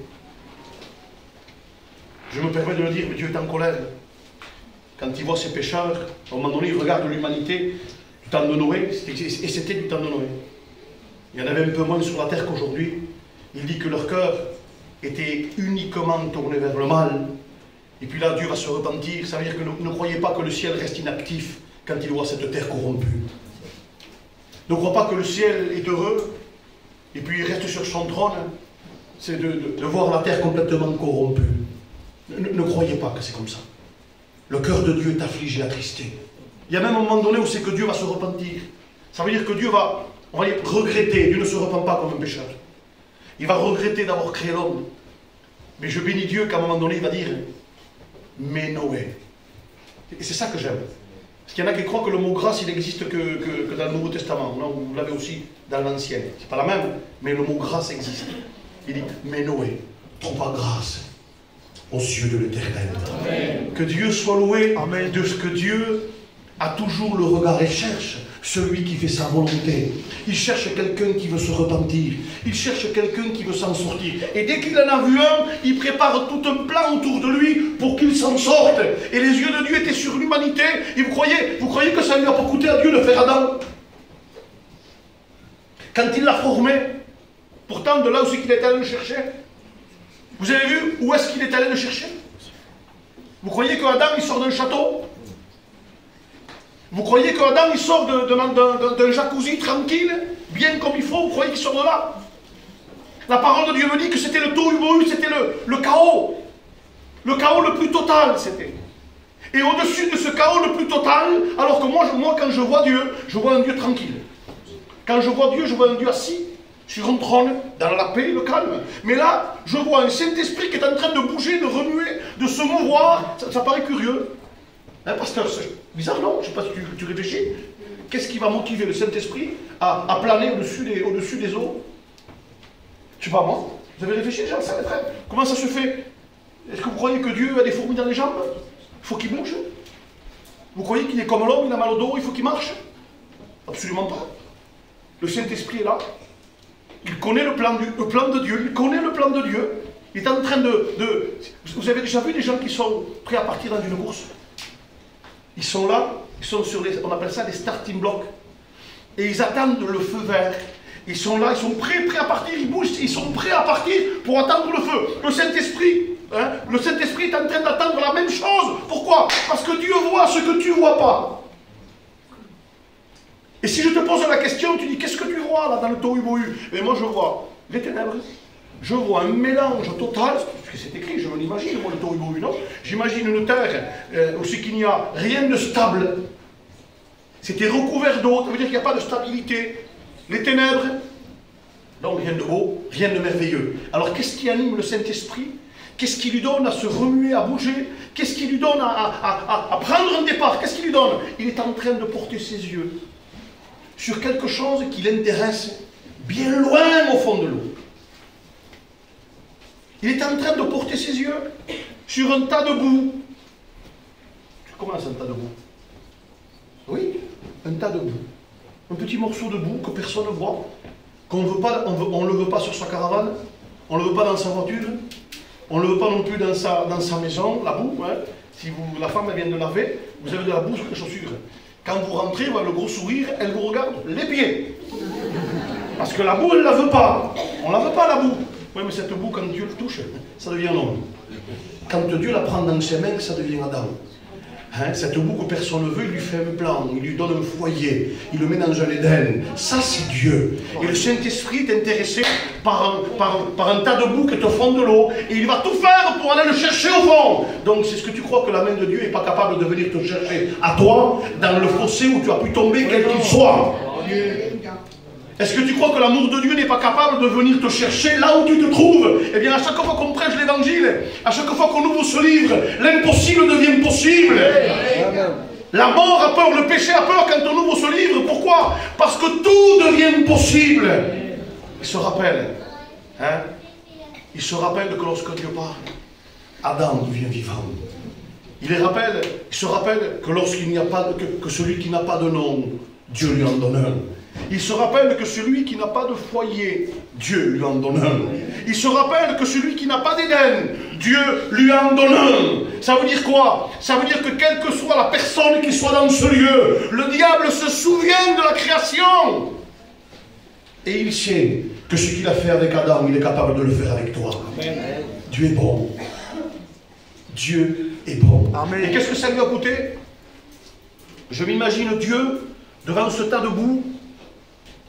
je me permets de le dire, mais Dieu est en colère. Quand il voit ses pécheurs, à un moment donné, il regarde l'humanité du temps de Noé, et c'était du temps de Noé. Il y en avait un peu moins sur la terre qu'aujourd'hui. Il dit que leur cœur était uniquement tourné vers le mal. Et puis là, Dieu va se repentir. Ça veut dire que ne croyez pas que le ciel reste inactif quand il voit cette terre corrompue. Ne croyez pas que le ciel est heureux, et puis il reste sur son trône. C'est de voir la terre complètement corrompue. Ne croyez pas que c'est comme ça. Le cœur de Dieu est affligé, attristé. Il y a même un moment donné où c'est que Dieu va se repentir. Ça veut dire que Dieu va, on va dire, regretter. Dieu ne se repent pas comme un pécheur. Il va regretter d'avoir créé l'homme. Mais je bénis Dieu qu'à un moment donné, il va dire, mais Noé. Et c'est ça que j'aime. Parce qu'il y en a qui croient que le mot grâce, il n'existe que dans le Nouveau Testament. Non, vous l'avez aussi dans l'Ancien. C'est pas la même, mais le mot grâce existe. Il dit, mais Noé trouva grâce aux yeux de l'Éternel. Que Dieu soit loué. Amen. De ce que Dieu a toujours le regard et cherche celui qui fait sa volonté. Il cherche quelqu'un qui veut se repentir. Il cherche quelqu'un qui veut s'en sortir. Et dès qu'il en a vu un, il prépare tout un plan autour de lui pour qu'il s'en sorte. Et les yeux de Dieu étaient sur l'humanité. Et vous croyez que ça lui a pas coûté à Dieu de faire Adam? Quand il l'a formé, pourtant de là où c'est qu'il est allé le chercher, vous avez vu où est-ce qu'il est allé le chercher? Vous croyez qu'Adam il sort d'un château? Vous croyez qu'Adam il sort d'un jacuzzi tranquille, bien comme il faut? Vous croyez qu'il sort de là? La parole de Dieu me dit que c'était le tohu-bohu, c'était le chaos. Le chaos le plus total, c'était. Et au-dessus de ce chaos le plus total, alors que moi quand je vois Dieu, je vois un Dieu tranquille. Quand je vois Dieu, je vois un Dieu assis sur un trône, dans la paix et le calme. Mais là, je vois un Saint-Esprit qui est en train de bouger, de remuer, de se mouvoir. Ça paraît curieux. Hein, pasteur, c'est bizarre, non? Je ne sais pas si tu réfléchis. Qu'est-ce qui va motiver le Saint-Esprit à planer au-dessus des eaux? Je ne sais pas, moi. Vous avez réfléchi déjà à ça, les frères? Comment ça se fait? Est-ce que vous croyez que Dieu a des fourmis dans les jambes? Il faut qu'il bouge? Vous croyez qu'il est comme l'homme, il a mal au dos, il faut qu'il marche? Absolument pas. Le Saint-Esprit est là. Il connaît le plan de Dieu. Il connaît le plan de Dieu. Il est en train Vous avez déjà vu des gens qui sont prêts à partir dans une course? Ils sont là, ils sont sur on appelle ça des starting blocks. Et ils attendent le feu vert. Ils sont là, ils sont prêts à partir, ils bougent, ils sont prêts à partir pour attendre le feu. Le Saint-Esprit est en train d'attendre la même chose. Pourquoi? Parce que Dieu voit ce que tu ne vois pas. Et si je te pose la question, tu dis, qu'est-ce que tu vois là dans le tohu-bohu? Et moi je vois les ténèbres, je vois un mélange total, parce que c'est écrit, je me l'imagine, moi le Torigo non, j'imagine une terre où c'est qu'il n'y a rien de stable. C'était recouvert d'eau, ça veut dire qu'il n'y a pas de stabilité. Les ténèbres, donc rien de beau, rien de merveilleux. Alors qu'est-ce qui anime le Saint-Esprit? Qu'est-ce qui lui donne à se remuer, à bouger? Qu'est-ce qui lui donne à prendre un départ? Qu'est-ce qui lui donne? Il est en train de porter ses yeux sur quelque chose qui l'intéresse bien loin au fond de l'eau. Il est en train de porter ses yeux sur un tas de boue. Comment c'est un tas de boue? Oui, un tas de boue. Un petit morceau de boue que personne ne voit, qu'on ne veut pas, on le veut pas sur sa caravane, on ne le veut pas dans sa voiture, on ne le veut pas non plus dans sa maison, la boue. Hein. Si la femme elle vient de laver, vous avez de la boue sur les chaussures. Quand vous rentrez, vous avez le gros sourire, elle vous regarde les pieds. Parce que la boue, elle ne la veut pas. On ne la veut pas, la boue. Oui, mais cette boue, quand Dieu le touche, ça devient un homme. Quand Dieu la prend dans ses mains, ça devient Adam. Hein, cette boue que personne ne veut, il lui fait un plan, il lui donne un foyer, il le met dans un Éden. Ça, c'est Dieu. Et le Saint-Esprit est intéressé par un tas de boue qui est au fond de l'eau, et il va tout faire pour aller le chercher au fond. Donc, c'est ce que tu crois que la main de Dieu n'est pas capable de venir te chercher à toi, dans le fossé où tu as pu tomber, quel qu'il soit. Est-ce que tu crois que l'amour de Dieu n'est pas capable de venir te chercher là où tu te trouves? Eh bien, à chaque fois qu'on prêche l'évangile, à chaque fois qu'on ouvre ce livre, l'impossible devient possible. La mort a peur, le péché a peur quand on ouvre ce livre. Pourquoi? Parce que tout devient possible. Il se rappelle, hein? Il se rappelle que lorsque Dieu parle, Adam devient vivant. Il se rappelle que lorsqu'il n'y a pas, que celui qui n'a pas de nom, Dieu lui en donne un. Il se rappelle que celui qui n'a pas de foyer, Dieu lui en donne un. Il se rappelle que celui qui n'a pas d'Éden, Dieu lui en donne un. Ça veut dire quoi? Ça veut dire que quelle que soit la personne qui soit dans ce lieu, le diable se souvient de la création. Et il sait que ce qu'il a fait avec Adam, il est capable de le faire avec toi. Amen. Dieu est bon. Dieu est bon. Amen. Et qu'est-ce que ça lui a coûté? Je m'imagine Dieu devant ce tas de boue.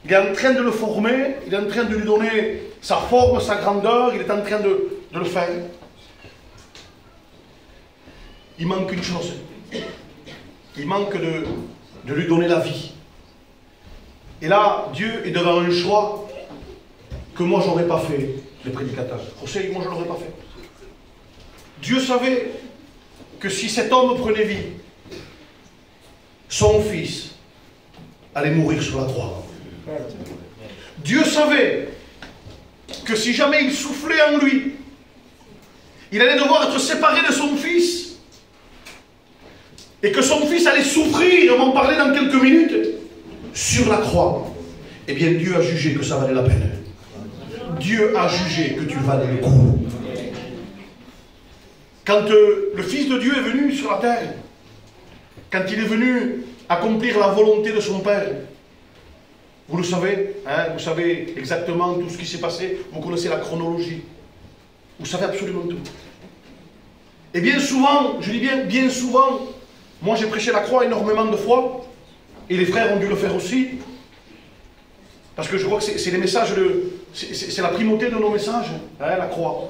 Il est en train de le former, il est en train de lui donner sa forme, sa grandeur, il est en train de le faire. Il manque une chose. Il manque de lui donner la vie. Et là, Dieu est devant un choix que moi, je n'aurais pas fait, les prédicateurs. José, moi, je ne l'aurais pas fait. Dieu savait que si cet homme prenait vie, son fils allait mourir sur la croix. Dieu savait que si jamais il soufflait en lui, il allait devoir être séparé de son fils et que son fils allait souffrir, on va en parler dans quelques minutes, sur la croix. Eh bien, Dieu a jugé que ça valait la peine. Dieu a jugé que tu valais le coup. Quand le Fils de Dieu est venu sur la terre, quand il est venu accomplir la volonté de son Père, vous le savez, hein, vous savez exactement tout ce qui s'est passé, vous connaissez la chronologie, vous savez absolument tout. Et bien souvent, je dis bien souvent, moi j'ai prêché la croix énormément de fois, et les frères ont dû le faire aussi, parce que je crois que c'est les messages, c'est la primauté de nos messages, hein, la croix.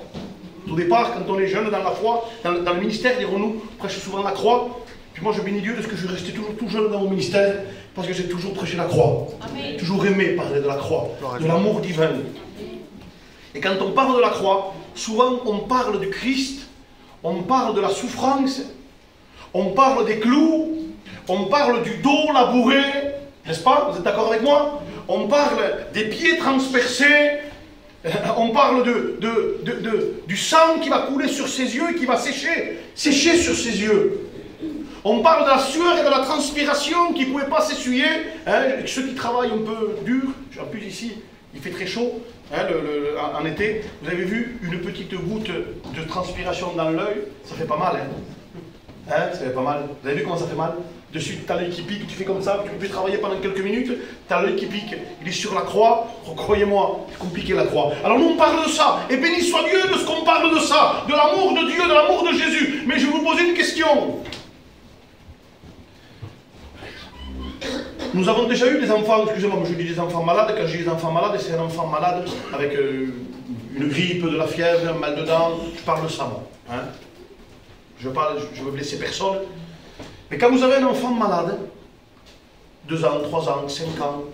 Au départ, quand on est jeune dans la foi, dans le ministère, dirons-nous, on prêche souvent la croix. Puis moi, je bénis Dieu de ce que je suis resté toujours tout jeune dans mon ministère, parce que j'ai toujours prêché la croix. Amen. Toujours aimé parler de la croix, de l'amour divin. Et quand on parle de la croix, souvent on parle du Christ, on parle de la souffrance, on parle des clous, on parle du dos labouré, n'est-ce pas? Vous êtes d'accord avec moi? On parle des pieds transpercés, on parle du sang qui va couler sur ses yeux et qui va sécher sur ses yeux. On parle de la sueur et de la transpiration qui ne pouvaient pas s'essuyer. Hein, ceux qui travaillent un peu dur, en plus ici, il fait très chaud hein, en été. Vous avez vu une petite goutte de transpiration dans l'œil, ça fait pas mal. Hein, ça fait pas mal. Vous avez vu comment ça fait mal? De suite, tu as l'œil qui pique, tu fais comme ça, tu peux plus travailler pendant quelques minutes, tu as l'œil qui pique, il est sur la croix, croyez-moi, c'est compliqué la croix. Alors nous on parle de ça, et béni soit Dieu de ce qu'on parle de ça, de l'amour de Dieu, de l'amour de Jésus. Mais je vais vous poser une question. Nous avons déjà eu des enfants, excusez-moi, je dis des enfants malades, quand j'ai des enfants malades, c'est un enfant malade avec une grippe, de la fièvre, un mal de dents, je parle de ça, moi. Hein? Je veux blesser personne. Mais quand vous avez un enfant malade, 2 ans, 3 ans, 5 ans,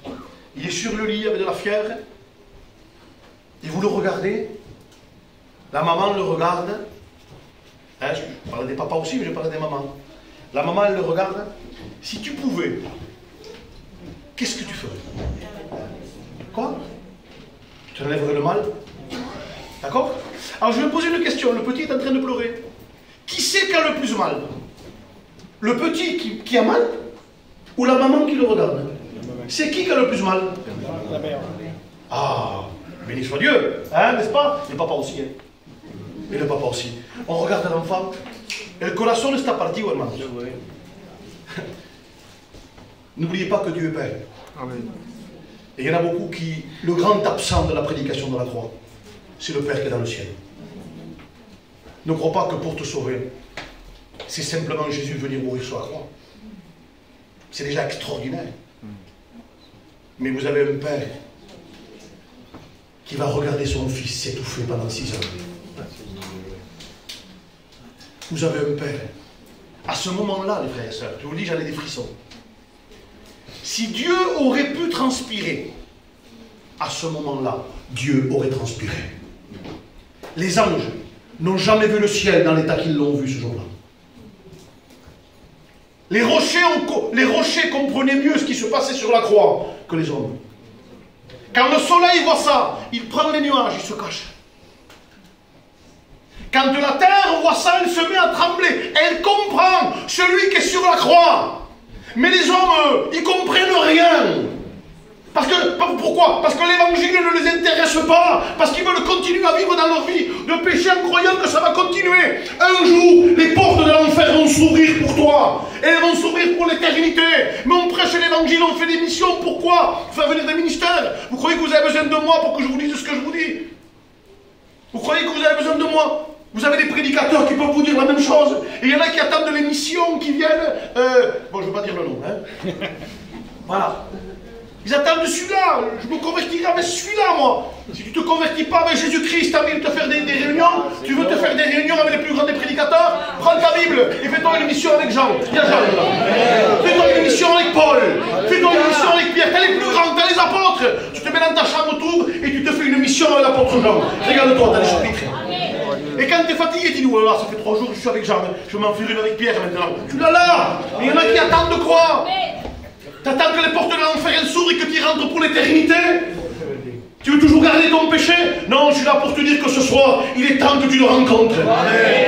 il est sur le lit avec de la fièvre, et vous le regardez, la maman le regarde, hein, je parle des papas aussi, mais je parle des mamans. La maman, elle le regarde. Si tu pouvais, qu'est-ce que tu ferais? Quoi? Tu enlèverais le mal? D'accord? Alors je vais poser une question. Le petit est en train de pleurer. Qui c'est qui a le plus mal? Le petit qui a mal? Ou la maman qui le regarde? C'est qui a le plus mal? La mère. Ah, béni soit Dieu, hein, n'est-ce pas? Le papa aussi, hein. Et le papa aussi. On regarde l'enfant. El corazón está partido, hermano. N'oubliez pas que Dieu est Père. Amen. Et il y en a beaucoup qui... Le grand absent de la prédication de la croix, c'est le Père qui est dans le ciel. Ne crois pas que pour te sauver, c'est simplement Jésus venir mourir sur la croix. C'est déjà extraordinaire. Mais vous avez un Père qui va regarder son fils s'étouffer pendant 6 ans. Vous avez un Père. À ce moment-là, les frères et sœurs, je vous le dis, j'en ai des frissons. Si Dieu aurait pu transpirer, à ce moment-là, Dieu aurait transpiré. Les anges n'ont jamais vu le ciel dans l'état qu'ils l'ont vu ce jour-là. Les rochers comprenaient mieux ce qui se passait sur la croix que les hommes. Quand le soleil voit ça, il prend les nuages, il se cache. Quand la terre voit ça, elle se met à trembler. Elle comprend celui qui est sur la croix. Mais les hommes, ils comprennent rien. Pourquoi? Parce que l'évangile ne les intéresse pas. Parce qu'ils veulent continuer à vivre dans leur vie de péché en croyant que ça va continuer. Un jour, les portes de l'enfer vont s'ouvrir pour toi. Et elles vont s'ouvrir pour l'éternité. Mais on prêche l'évangile, on fait des missions. Pourquoi? Faire venir des ministères. Vous croyez que vous avez besoin de moi pour que je vous dise ce que je vous dis? Vous croyez que vous avez besoin de moi? Vous avez des prédicateurs qui peuvent vous dire la même chose. Et il y en a qui attendent de l'émission, qui viennent... Bon, je ne veux pas dire le nom. Hein. Voilà. Ils attendent de celui-là. Je me convertirai avec celui-là, moi. Si tu ne te convertis pas avec Jésus-Christ, tu as envie de te faire des réunions, tu veux te faire des réunions avec les plus grands des prédicateurs, prends ta Bible et fais-toi une émission avec Jean. Il y a Jean là. Fais-toi une émission avec Paul. Fais-toi une émission avec Pierre. T'as les plus grands, t'as les apôtres. Tu te mets dans ta chambre autour et tu te fais une émission avec l'apôtre Jean. Regarde-toi, t'as les chapitres. Et quand tu es fatigué, tu dis, oh là, ça fait 3 jours que je suis avec Jean, je m'en fais une avec Pierre maintenant. Tu l'as là. Mais il y en a qui attendent de quoi? T'attends que les portes de l'enfer s'ouvrent et que tu y rentres pour l'éternité? Tu veux toujours garder ton péché? Non, je suis là pour te dire que ce soir, il est temps que tu le rencontres.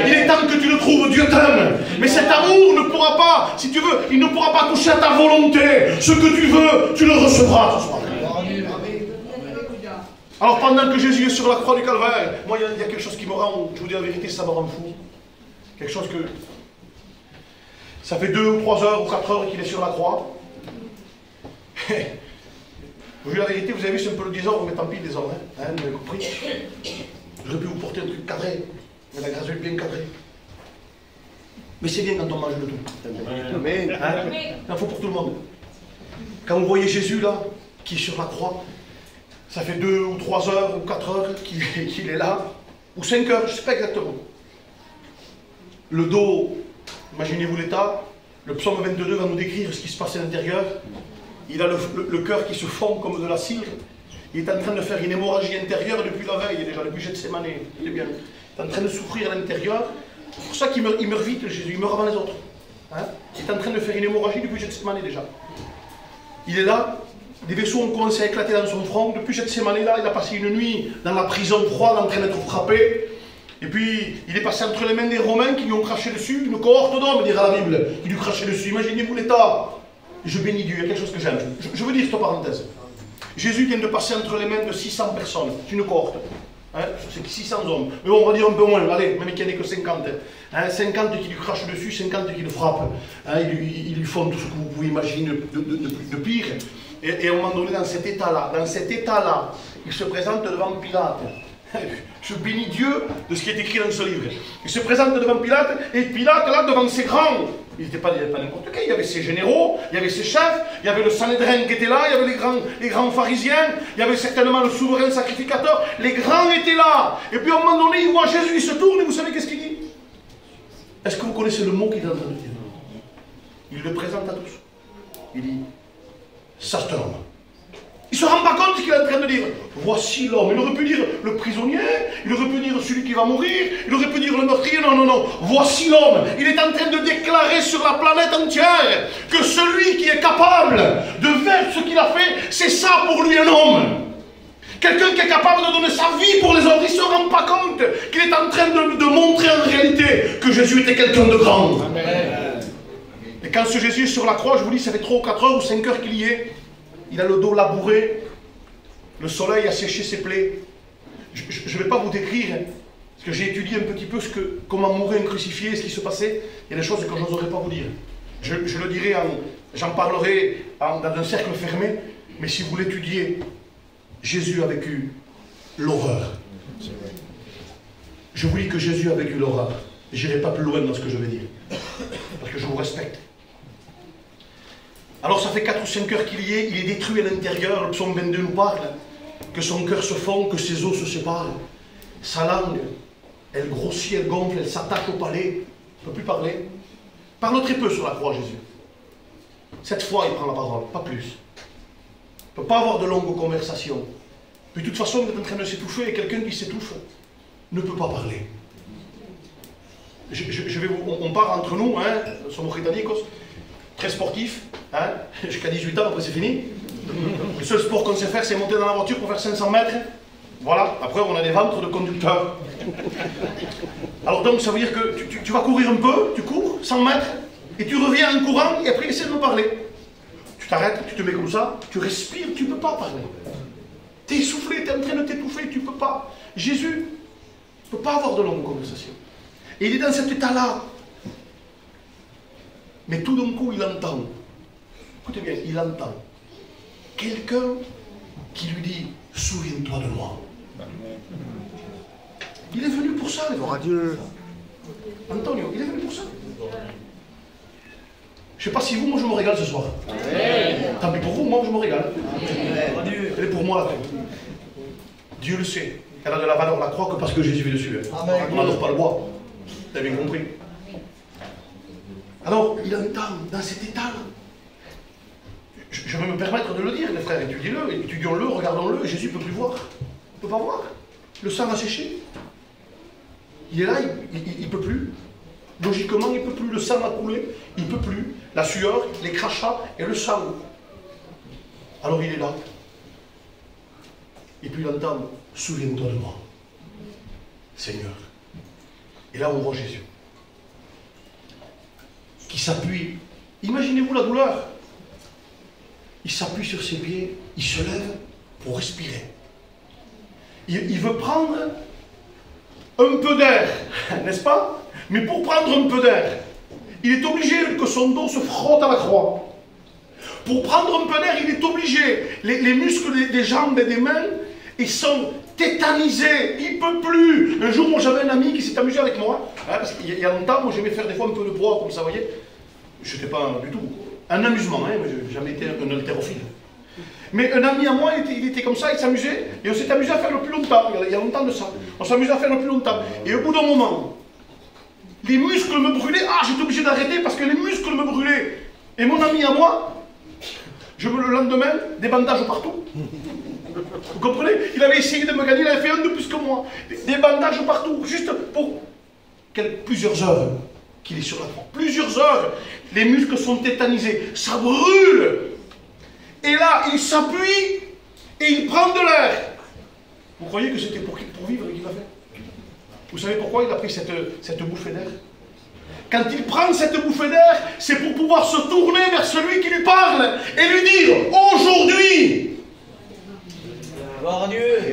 Il est temps que tu le trouves, Dieu t'aime. Mais cet amour ne pourra pas, si tu veux, il ne pourra pas toucher à ta volonté. Ce que tu veux, tu le recevras ce soir. Alors pendant que Jésus est sur la croix du Calvaire, moi il y a quelque chose qui me rend, je vous dis la vérité, ça me rend fou. Quelque chose que... Ça fait 2 ou 3 heures ou 4 heures qu'il est sur la croix. Vous voyez la vérité, vous avez vu, c'est un peu le désordre, mais tant pis, le désordre. Hein, vous avez compris? J'aurais pu vous porter un truc cadré, mais la grâce est bien cadrée. Mais c'est bien quand on mange le tout. Mais, hein, il faut pour tout le monde. Quand vous voyez Jésus là, qui est sur la croix, ça fait 2 ou 3 heures ou 4 heures qu'il est là, ou 5 heures, je ne sais pas exactement. Le dos, imaginez-vous l'état, le psaume 22 va nous décrire ce qui se passe à l'intérieur. Il a le cœur qui se fond comme de la cire. Il est en train de faire une hémorragie intérieure depuis la veille, déjà, depuis Gethsémane. Il est en train de souffrir à l'intérieur. C'est pour ça qu'il meurt vite, Jésus, il meurt avant les autres. Hein? Il est en train de faire une hémorragie depuis Gethsémane déjà. Il est là, des vaisseaux ont commencé à éclater dans son front. Depuis Gethsémane là, il a passé une nuit dans la prison froide en train d'être frappé. Et puis, il est passé entre les mains des Romains qui lui ont craché dessus, une cohorte d'hommes, dira la Bible, qui lui crachaient dessus. Imaginez-vous l'état. Je bénis Dieu, il y a quelque chose que j'aime. Je veux dire cette parenthèse. Jésus vient de passer entre les mains de 600 personnes. C'est une cohorte. Hein, c'est 600 hommes. Mais bon, on va dire un peu moins. Allez, même qu'il n'y en ait que 50. Hein, 50 qui lui crachent dessus, 50 qui le frappent. Hein, ils lui font tout ce que vous pouvez imaginer de pire. Et à un moment donné, dans cet état-là, il se présente devant Pilate. Je bénis Dieu de ce qui est écrit dans ce livre. Il se présente devant Pilate, et Pilate, là, devant ses grands, Il n'était pas n'importe qui. Il y avait ses généraux, il y avait ses chefs, il y avait le Sanhédrin qui était là, il y avait les grands pharisiens, il y avait certainement le souverain sacrificateur. Les grands étaient là. Et puis à un moment donné, il voit Jésus, il se tourne et vous savez qu'est-ce qu'il dit? Est-ce que vous connaissez le mot qu'il est en train de dire? Il le présente à tous. Il dit, ça c'est un homme. Il ne se rend pas compte de ce qu'il est en train de dire. Voici l'homme. Il aurait pu dire le prisonnier, il aurait pu dire celui qui va mourir, il aurait pu dire le meurtrier. Non, non, non. Voici l'homme. Il est en train de déclarer sur la planète entière que celui qui est capable de faire ce qu'il a fait, c'est ça pour lui un homme. Quelqu'un qui est capable de donner sa vie pour les autres, il ne se rend pas compte qu'il est en train de montrer en réalité que Jésus était quelqu'un de grand. Amen. Et quand ce Jésus est sur la croix, je vous dis, ça fait 3 ou 4 heures ou 5 heures qu'il y est. Il a le dos labouré, le soleil a séché ses plaies. Je ne vais pas vous décrire, hein, parce que j'ai étudié un petit peu comment mourait un crucifié, ce qui se passait. Il y a des choses que je n'oserais pas vous dire. Je le dirai, j'en parlerai dans un cercle fermé, mais si vous l'étudiez, Jésus a vécu l'horreur. Je vous dis que Jésus a vécu l'horreur. Je n'irai pas plus loin dans ce que je vais dire, parce que je vous respecte. Alors ça fait 4 ou 5 heures qu'il y est, il est détruit à l'intérieur, le psaume 22 nous parle, que son cœur se fond, que ses os se séparent. Sa langue, elle grossit, elle gonfle, elle s'attache au palais, il ne peut plus parler. Parle très peu sur la croix, Jésus. Cette fois, il prend la parole, pas plus. Il ne peut pas avoir de longues conversations. Mais de toute façon, il est en train de s'étouffer, et quelqu'un qui s'étouffe ne peut pas parler. On part entre nous, hein, somos gitanicos, très sportif, hein, jusqu'à 18 ans, après c'est fini. Le seul sport qu'on sait faire, c'est monter dans la voiture pour faire 500 mètres. Voilà, après on a des ventres de conducteurs. Alors donc ça veut dire que tu vas courir un peu, tu cours 100 mètres, et tu reviens en courant, et après essaie de me parler. Tu t'arrêtes, tu te mets comme ça, tu respires, tu ne peux pas parler. Tu es essoufflé, tu es en train de t'étouffer, tu ne peux pas. Jésus ne peut pas avoir de longues conversations. Et il est dans cet état-là. Mais tout d'un coup, il entend. Écoutez bien, il entend. Quelqu'un qui lui dit, souviens-toi de moi. Il est venu pour ça. Dieu. Antonio, il est venu pour ça. Je ne sais pas si vous, moi je me régale ce soir. Amen. Tant pis pour vous, moi je me régale. Amen. Elle est pour moi la paix. Dieu le sait. Elle a de la valeur la croix que parce que Jésus est dessus. Amen. On n'adore pas le bois. Vous avez bien compris. Alors, il entend dans cet état-là. Je vais me permettre de le dire, les frères, étudions-le, regardons-le. Jésus ne peut plus voir. Il ne peut pas voir. Le sang a séché. Il est là, il ne peut plus. Logiquement, il ne peut plus. Le sang a coulé, il ne peut plus. La sueur, les crachats et le sang. Alors il est là. Et puis il entend, souviens-toi de moi, Seigneur. Et là on voit Jésus qui s'appuie. Imaginez-vous la douleur. Il s'appuie sur ses pieds, il se lève pour respirer. Il veut prendre un peu d'air, n'est-ce pas? Mais pour prendre un peu d'air, il est obligé que son dos se frotte à la croix. Pour prendre un peu d'air, il est obligé. Les muscles des jambes et des mains, ils sont tétanisés. Il ne peut plus. Un jour, moi, j'avais un ami qui s'est amusé avec moi. Hein, parce qu'il y a longtemps, moi, j'aimais faire des fois un peu de poids, comme ça, vous voyez. Je n'étais pas du tout. Un amusement, hein, mais je n'ai jamais été un haltérophile. Mais un ami à moi, il était comme ça, il s'amusait. Et on s'est amusé à faire le plus longtemps. Il y a longtemps de ça. On s'amusait à faire le plus longtemps. Et au bout d'un moment, les muscles me brûlaient. Ah, j'étais obligé d'arrêter parce que les muscles me brûlaient. Et mon ami à moi, le lendemain, des bandages partout. Vous comprenez? Il avait essayé de me gagner, il avait fait un de plus que moi. Des bandages partout, juste pour plusieurs heures qu'il est sur la croix. Plusieurs heures. Les muscles sont tétanisés. Ça brûle. Et là, il s'appuie et il prend de l'air. Vous croyez que c'était pour vivre qu'il l'a fait? Vous savez pourquoi il a pris cette bouffée d'air? Quand il prend cette bouffée d'air, c'est pour pouvoir se tourner vers celui qui lui parle et lui dire, aujourd'hui,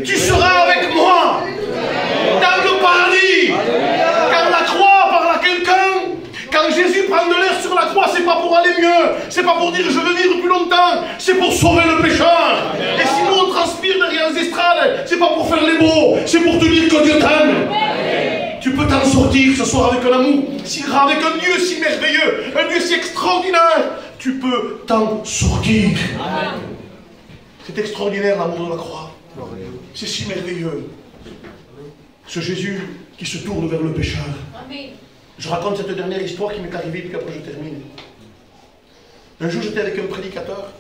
tu seras avec moi dans le paradis. Quand la croix parle à quelqu'un, quand Jésus prend de l'air sur la croix, c'est pas pour aller mieux, c'est pas pour dire je veux vivre plus longtemps, c'est pour sauver le pécheur. Et si nous on transpire derrière les estrades, c'est pas pour faire les beaux, c'est pour te dire que Dieu t'aime. Tu Tu peux t'en sortir ce soir avec un amour si grand, avec un Dieu si merveilleux, un Dieu si extraordinaire. Tu peux t'en sortir. C'est extraordinaire l'amour de la croix. C'est si merveilleux. Ce Jésus qui se tourne vers le pécheur. Je raconte cette dernière histoire qui m'est arrivée, puis après je termine. Un jour, j'étais avec un prédicateur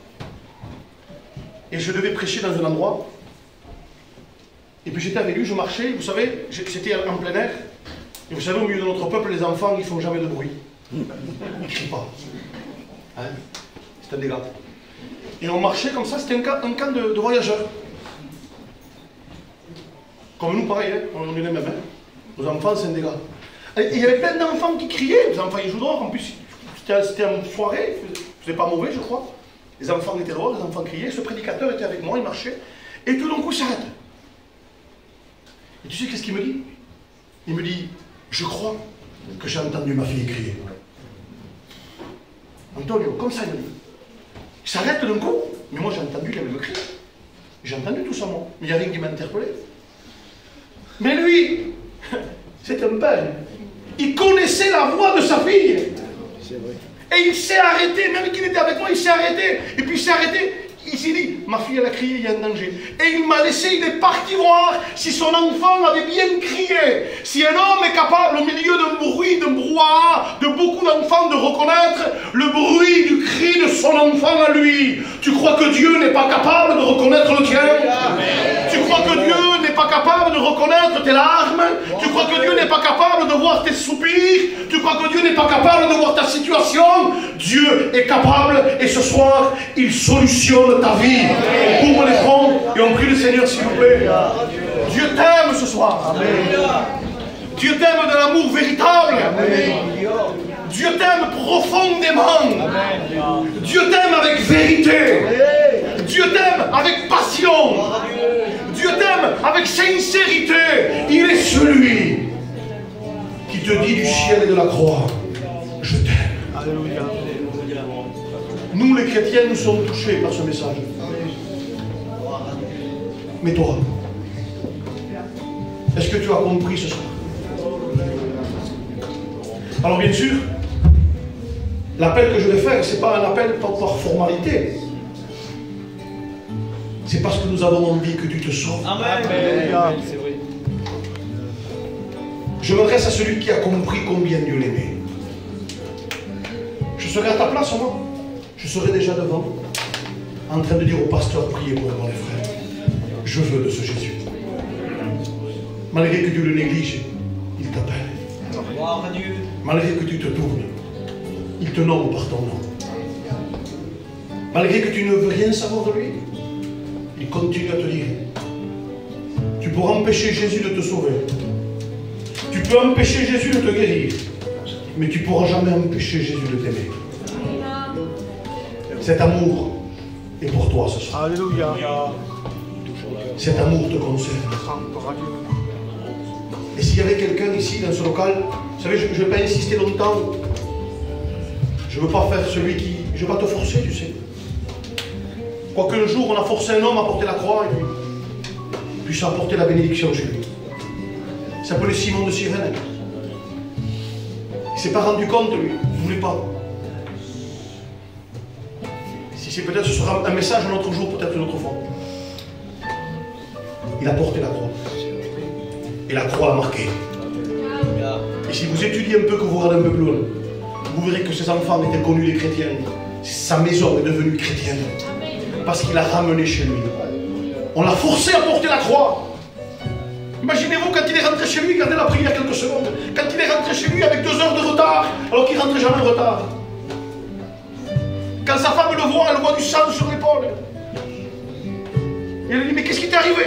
et je devais prêcher dans un endroit. Et puis j'étais avec lui, je marchais, vous savez, c'était en plein air. Et vous savez, au milieu de notre peuple, les enfants, ils font jamais de bruit. Ils ne crient pas. Hein? C'est un dégât. Et on marchait comme ça, c'était un camp de voyageurs. Comme nous, pareil, hein? On est les mêmes. Hein? Nos enfants, c'est un dégât. Et il y avait plein d'enfants qui criaient. Les enfants, ils jouent dehors. En plus, c'était une soirée. C'était pas mauvais, je crois. Les enfants étaient dehors, les enfants criaient. Ce prédicateur était avec moi, il marchait. Et tout d'un coup, il s'arrête. Et tu sais qu'est-ce qu'il me dit? Il me dit, je crois que j'ai entendu ma fille crier. Antonio, comme ça, il me dit. Il s'arrête d'un coup. Mais moi, j'ai entendu qu'elle me crie. J'ai entendu tout ça, moi. Mais il n'y a rien qui m'a interpellé. Mais lui, c'est un père. Il connaissait la voix de sa fille. C'est vrai. Et il s'est arrêté, même qu'il était avec moi, il s'est arrêté. Et puis il s'est arrêté, il s'est dit, ma fille elle a crié, il y a un danger. Et il m'a laissé, il est parti voir si son enfant avait bien crié. Si un homme est capable, au milieu d'un bruit, d'un brouhaha, de beaucoup d'enfants, de reconnaître le bruit du cri de son enfant à lui. Tu crois que Dieu n'est pas capable de reconnaître le tien? Tu crois que Dieu n'est pas capable de reconnaître tes larmes? Tu crois que Dieu n'est pas capable de voir tes soupirs? Tu crois que Dieu n'est pas capable de voir ta situation? Dieu est capable et ce soir, il solutionne ta vie. On couvre les fronts et on prie le Seigneur s'il vous plaît. Dieu t'aime ce soir. Dieu t'aime d'un amour véritable. Dieu t'aime profondément. Dieu t'aime avec vérité. Dieu t'aime avec passion. Dieu t'aime avec sincérité. Il est celui qui te dit du ciel et de la croix, je t'aime. Alléluia. Nous les chrétiens, nous sommes touchés par ce message. Mais toi, est-ce que tu as compris ce soir? Alors bien sûr, l'appel que je vais faire, ce n'est pas un appel par formalité. C'est parce que nous avons envie que tu te sauves. Alléluia. Je m'adresse à celui qui a compris combien Dieu l'aimait. Je serai à ta place, moi. Je serai déjà devant, en train de dire au pasteur, priez pour moi les frères. Je veux de ce Jésus. Malgré que Dieu le néglige, il t'appelle. Malgré que tu te tournes, il te nomme par ton nom. Malgré que tu ne veux rien savoir de lui, il continue à te dire. Tu pourras empêcher Jésus de te sauver. Tu peux empêcher Jésus de te guérir. Mais tu ne pourras jamais empêcher Jésus de t'aimer. Cet amour est pour toi ce soir. Alléluia. Cet amour te concerne. Et s'il y avait quelqu'un ici dans ce local, vous savez, je ne vais pas insister longtemps. Je ne veux pas faire celui qui... Je ne vais pas te forcer, tu sais. Quoique un jour, on a forcé un homme à porter la croix, et puis ça a apporté la bénédiction chez lui. Il s'appelait Simon de Cyrène. Il ne s'est pas rendu compte, lui. Il ne voulait pas. Si c'est peut-être, ce sera un message un autre jour, peut-être une autre fois. Il a porté la croix. Et la croix l'a marqué. Et si vous étudiez un peu, que vous regardez un peu plus loin, vous verrez que ses enfants étaient connus des chrétiens. Sa maison est devenue chrétienne. Parce qu'il a ramené chez lui. On l'a forcé à porter la croix. Imaginez-vous quand il est rentré chez lui, regardez la prière il y a quelques secondes. Quand il est rentré chez lui avec 2 heures de retard, alors qu'il rentrait jamais en retard. Quand sa femme le voit, elle voit du sang sur l'épaule. Et elle lui dit, mais qu'est-ce qui t'est arrivé?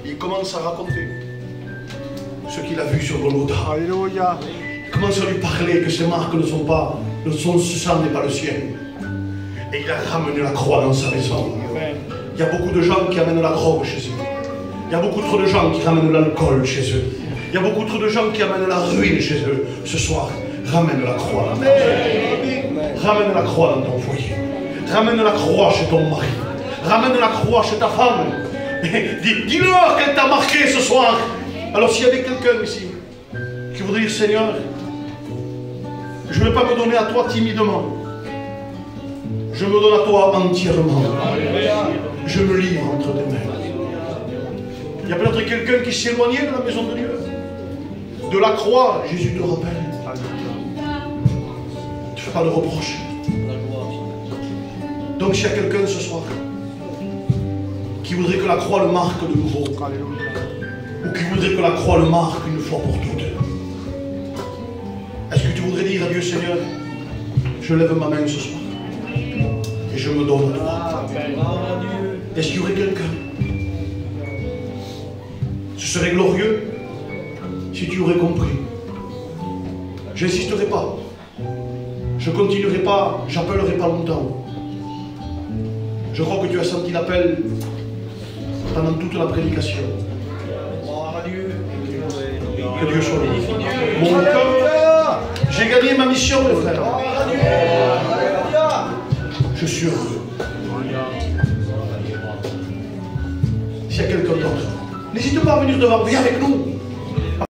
Et il commence à raconter ce qu'il a vu sur Golgotha. Alléluia. Il commence à lui parler que ces marques ne sont pas, ce sang n'est pas le sien. Et il a ramené la croix dans sa maison. Il y a beaucoup de gens qui amènent la drogue chez eux. Il y a beaucoup trop de gens qui ramènent l'alcool chez eux. Il y a beaucoup trop de gens qui amènent la ruine chez eux. Ce soir, ramène la croix dans ta vie. Ramène la croix dans ton foyer. Ramène la croix chez ton mari. Ramène la croix chez ta femme. Dis-leur qu'elle t'a marqué ce soir. Alors s'il y avait quelqu'un ici qui voudrait dire, Seigneur, je ne veux pas me donner à toi timidement. Je me donne à toi entièrement. Je me livre entre tes mains. Il y a peut-être quelqu'un qui s'éloignait de la maison de Dieu. De la croix, Jésus te rappelle. Tu ne fais pas de reproches. Donc s'il y a quelqu'un ce soir qui voudrait que la croix le marque de nouveau, ou qui voudrait que la croix le marque une fois pour toutes, est-ce que tu voudrais dire à Dieu, Seigneur, je lève ma main ce soir et je me donne à toi? Est-ce qu'il y aurait quelqu'un? Ce serait glorieux si tu aurais compris. Je n'insisterai pas. Je ne continuerai pas, j'appellerai pas longtemps. Je crois que tu as senti l'appel pendant toute la prédication. Que Dieu soit loué. Mon cœur, j'ai gagné ma mission, mes frères. Je suis heureux. S'il y a quelqu'un d'autre, n'hésite pas à venir devant, viens avec nous.